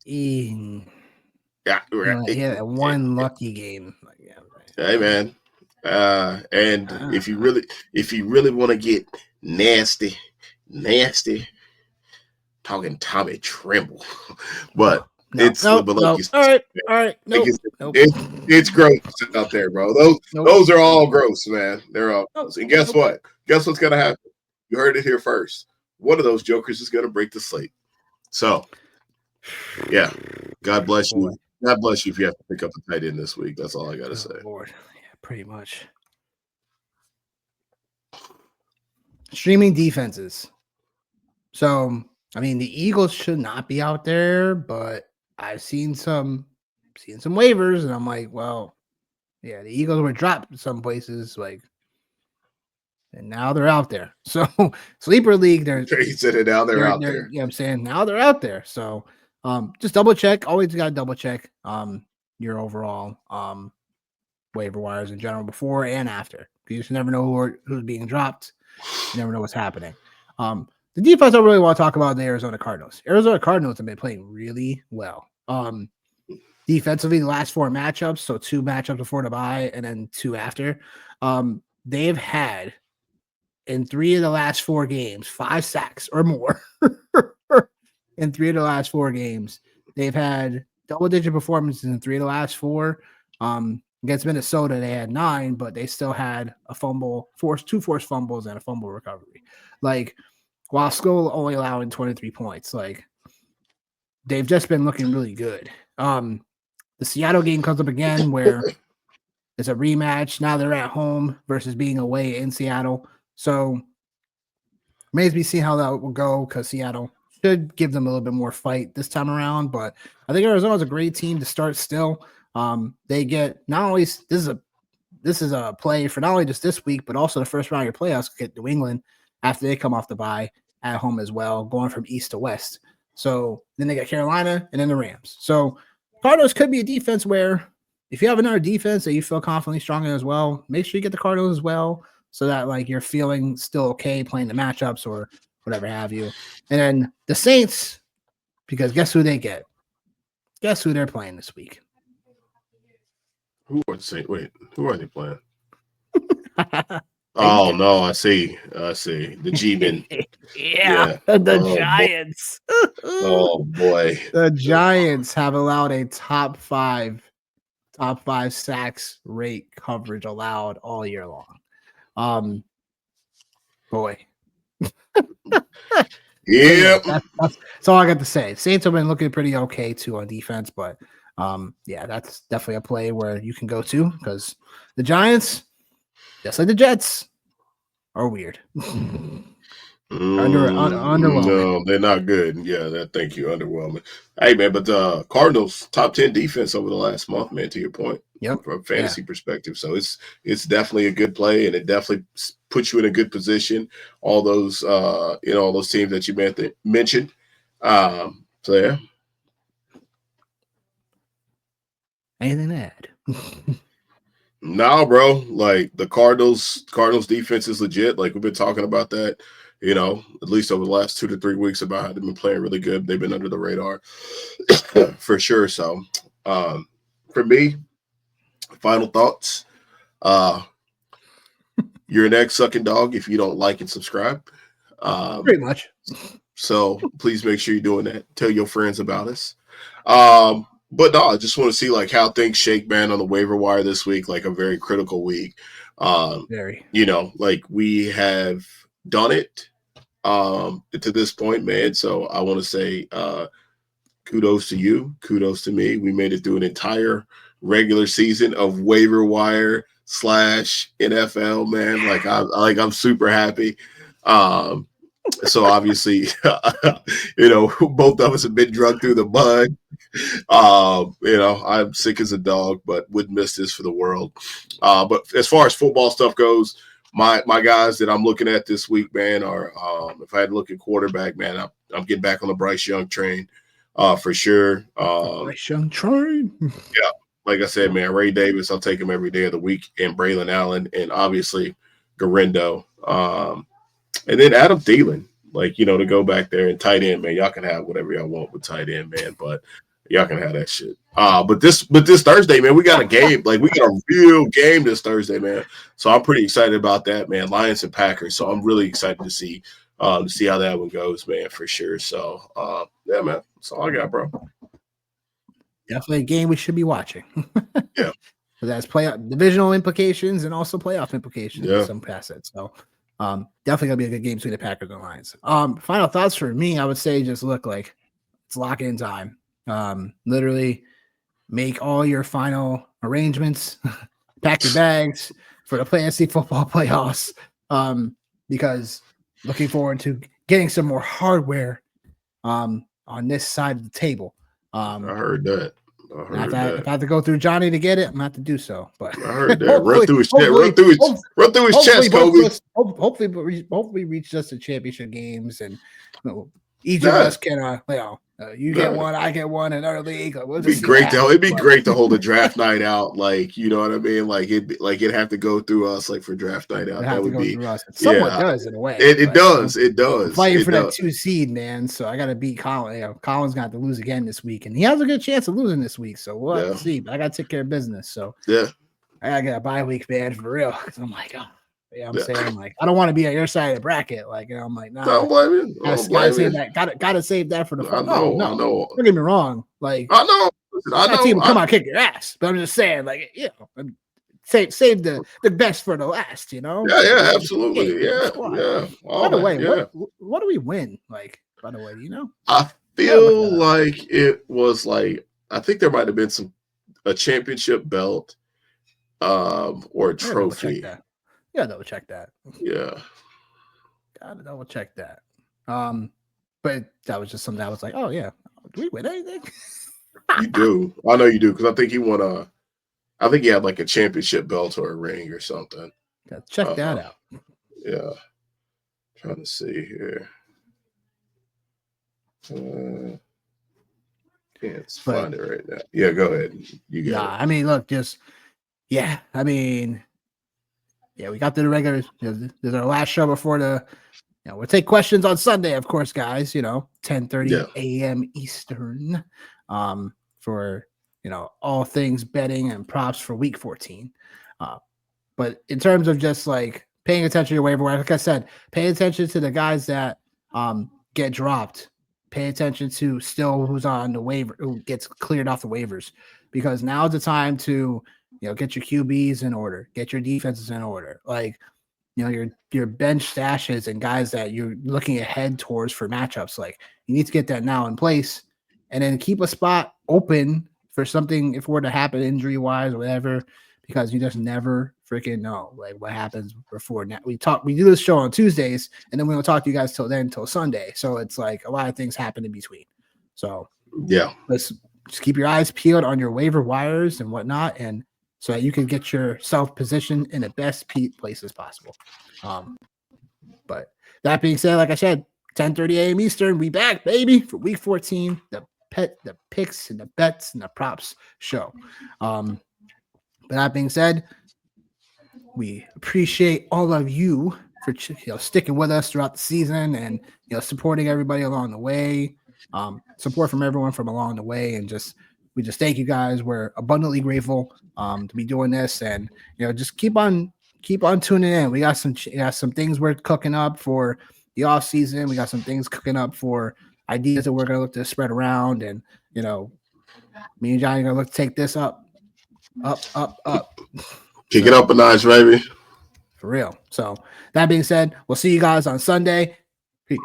he Yeah, had that one lucky game. Like, yeah, hey man. And right. if you really want to get nasty, talking Tommy Tremble, but No. but like you All said, right. like Nope. Nope. it's gross out there, bro. Nope. Those are all gross, man. They're all Nope. gross. And guess Nope. what? Guess what's gonna happen? You heard it here first. One of those jokers is gonna break the slate. So yeah, God bless Boy. you. God bless you if you have to pick up a tight end this week. That's all I gotta say. Lord. Yeah, pretty much. Streaming defenses. So, I mean, the Eagles should not be out there, but I've seen some waivers, and I'm like, well, yeah, the Eagles were dropped some places, like, and now they're out there. So, sleeper league, He said it now they're out they're there. you know what I'm saying, now they're out there. So, just double check. Always got to double check your overall waiver wires in general before and after. You just never know who's being dropped. You never know what's happening. The defense I really want to talk about the Arizona Cardinals. Arizona Cardinals have been playing really well. Defensively, the last 4 matchups, so 2 matchups before the bye and then 2 after. They've had in 3 of the last 4 games 5 sacks or more. In 3 of the last 4 games, they've had double-digit performances in 3 of the last 4. Against Minnesota, they had 9, but they still had a fumble, 2 forced fumbles, and a fumble recovery. Like, while still only allowing 23 points, like, they've just been looking really good. The Seattle game comes up again where it's a rematch. Now they're at home versus being away in Seattle. So, remains to be seen how that will go because Seattle should give them a little bit more fight this time around. But I think Arizona is a great team to start still. They get not only this is a play for not only just this week, but also the first round of your playoffs get New England after they come off the bye at home as well, going from east to west. So then they got Carolina and then the Rams. So Cardinals could be a defense where if you have another defense that you feel confidently strong in as well, make sure you get the Cardinals as well so that like you're feeling still okay playing the matchups or whatever have you. And then the Saints, because guess who they get? Guess who they're playing this week? Who are the Saints? Wait, who are they playing? Oh no, I see. The G-Men. Yeah, the Oh, Giants. Oh boy. The Giants have allowed a top five sacks rate coverage allowed all year long. Boy. Yeah. That's all I got to say. Saints have been looking pretty okay too on defense, but yeah, that's definitely a play where you can go to because the Giants, just like the Jets, are weird. Underwhelming. No, they're not good. Yeah, thank you. Underwhelming. Hey man, but the Cardinals top 10 defense over the last month, man, to your point. Yep. From a fantasy perspective. So it's definitely a good play and it definitely puts you in a good position. All those all those teams that you mentioned. So yeah. Anything to add? No, bro. Like the Cardinals defense is legit. Like we've been talking about that, at least over the last 2 to 3 weeks about how they've been playing really good. They've been under the radar for sure. So for me, final thoughts. You're an egg sucking dog if you don't like and subscribe. Pretty much. So please make sure you're doing that. Tell your friends about us. But no, I just want to see like how things shake, man, on the waiver wire this week, like a very critical week. Very. Like we have done it to this point, man. So I want to say kudos to you. Kudos to me. We made it through an entire regular season of waiver wire / NFL, man. I'm super happy. So obviously, both of us have been drugged through the mud. I'm sick as a dog, but wouldn't miss this for the world. But as far as football stuff goes, my guys that I'm looking at this week, man, are if I had to look at quarterback, man, I'm getting back on the Bryce Young train, for sure. Bryce Young train. Yeah, like I said, man, Ray Davis, I'll take him every day of the week, and Braylon Allen, and obviously Garendo, and then Adam Thielen. To go back there and tight end, man, y'all can have whatever y'all want with tight end, man, but y'all can have that shit. But this Thursday, man, we got a game. We got a real game this Thursday, man. So I'm pretty excited about that, man. Lions and Packers. So I'm really excited to see how that one goes, man, for sure. So yeah, man, that's all I got, bro. Definitely a game we should be watching. Yeah. So that's divisional implications and also playoff implications in some facets. So definitely gonna be a good game between the Packers and Lions. Final thoughts for me, I would say just look like it's lock-in time. Literally make all your final arrangements, pack your bags for the fantasy football playoffs. Because looking forward to getting some more hardware on this side of the table. I heard that. If I have to go through Johnny to get it, I'm gonna have to do so. But I heard that. Run through his chest, Kobe. Hopefully reach just the championship games, and each of us can you get one, I get one in our league. It'd be great to hold a draft night out, you know what I mean? It'd have to go through us, for draft night out. That would be somewhat does in a way. It does. I'm fighting for that 2 seed, man. So I got to beat Colin. Colin's got to lose again this week, and he has a good chance of losing this week. So we'll have to see. But I got to take care of business. So yeah, I got to get a bye week, man, for real. Because I'm like, saying I don't want to be on your side of the bracket. I'm like, nah. Don't blame you. Gotta save that for the I know. Don't get me wrong. I know. Team come out kick your ass, but I'm just saying, save the best for the last. Yeah, absolutely. Yeah. By the way, what do we win? By the way, I feel like it was I think there might have been a championship belt, or a trophy. Yeah, double check that. Yeah. Gotta double check that. But that was just something I was like, oh yeah. Do we win anything? You do. I know you do, because I think he won I think he had a championship belt or a ring or something. Gotta check that out. Yeah. Trying to see here. Can't find it right now. Yeah, go ahead. You got it. Look, we got to the regular. This is our last show before we'll take questions on Sunday, of course, guys. 10:30 a.m. Eastern, for all things betting and props for Week 14. But in terms of just paying attention to your waiver wire, like I said, pay attention to the guys that get dropped. Pay attention to who's on the waiver, who gets cleared off the waivers, because now's the time to get your QBs in order, get your defenses in order. Your bench stashes and guys that you're looking ahead towards for matchups. You need to get that now in place, and then keep a spot open for something if it were to happen injury wise or whatever, because you just never freaking know what happens before. Now we do this show on Tuesdays, and then we don't talk to you guys till Sunday. So it's a lot of things happen in between. So yeah, let's just keep your eyes peeled on your waiver wires and whatnot, and so that you can get yourself positioned in the best places possible. But that being said, like I said, 10:30 a.m. Eastern, we back, baby, for Week 14, the picks and the bets and the props show. But that being said, we appreciate all of you for sticking with us throughout the season and supporting everybody along the way. Support from everyone from along the way, and we just thank you guys. We're abundantly grateful to be doing this, and just keep on tuning in. We got some things we're cooking up for the off season. We got some things cooking up for ideas that we're gonna look to spread around, and me and Johnny are gonna look to take this up. Kick it up a notch, baby. For real. So that being said, we'll see you guys on Sunday. Peace.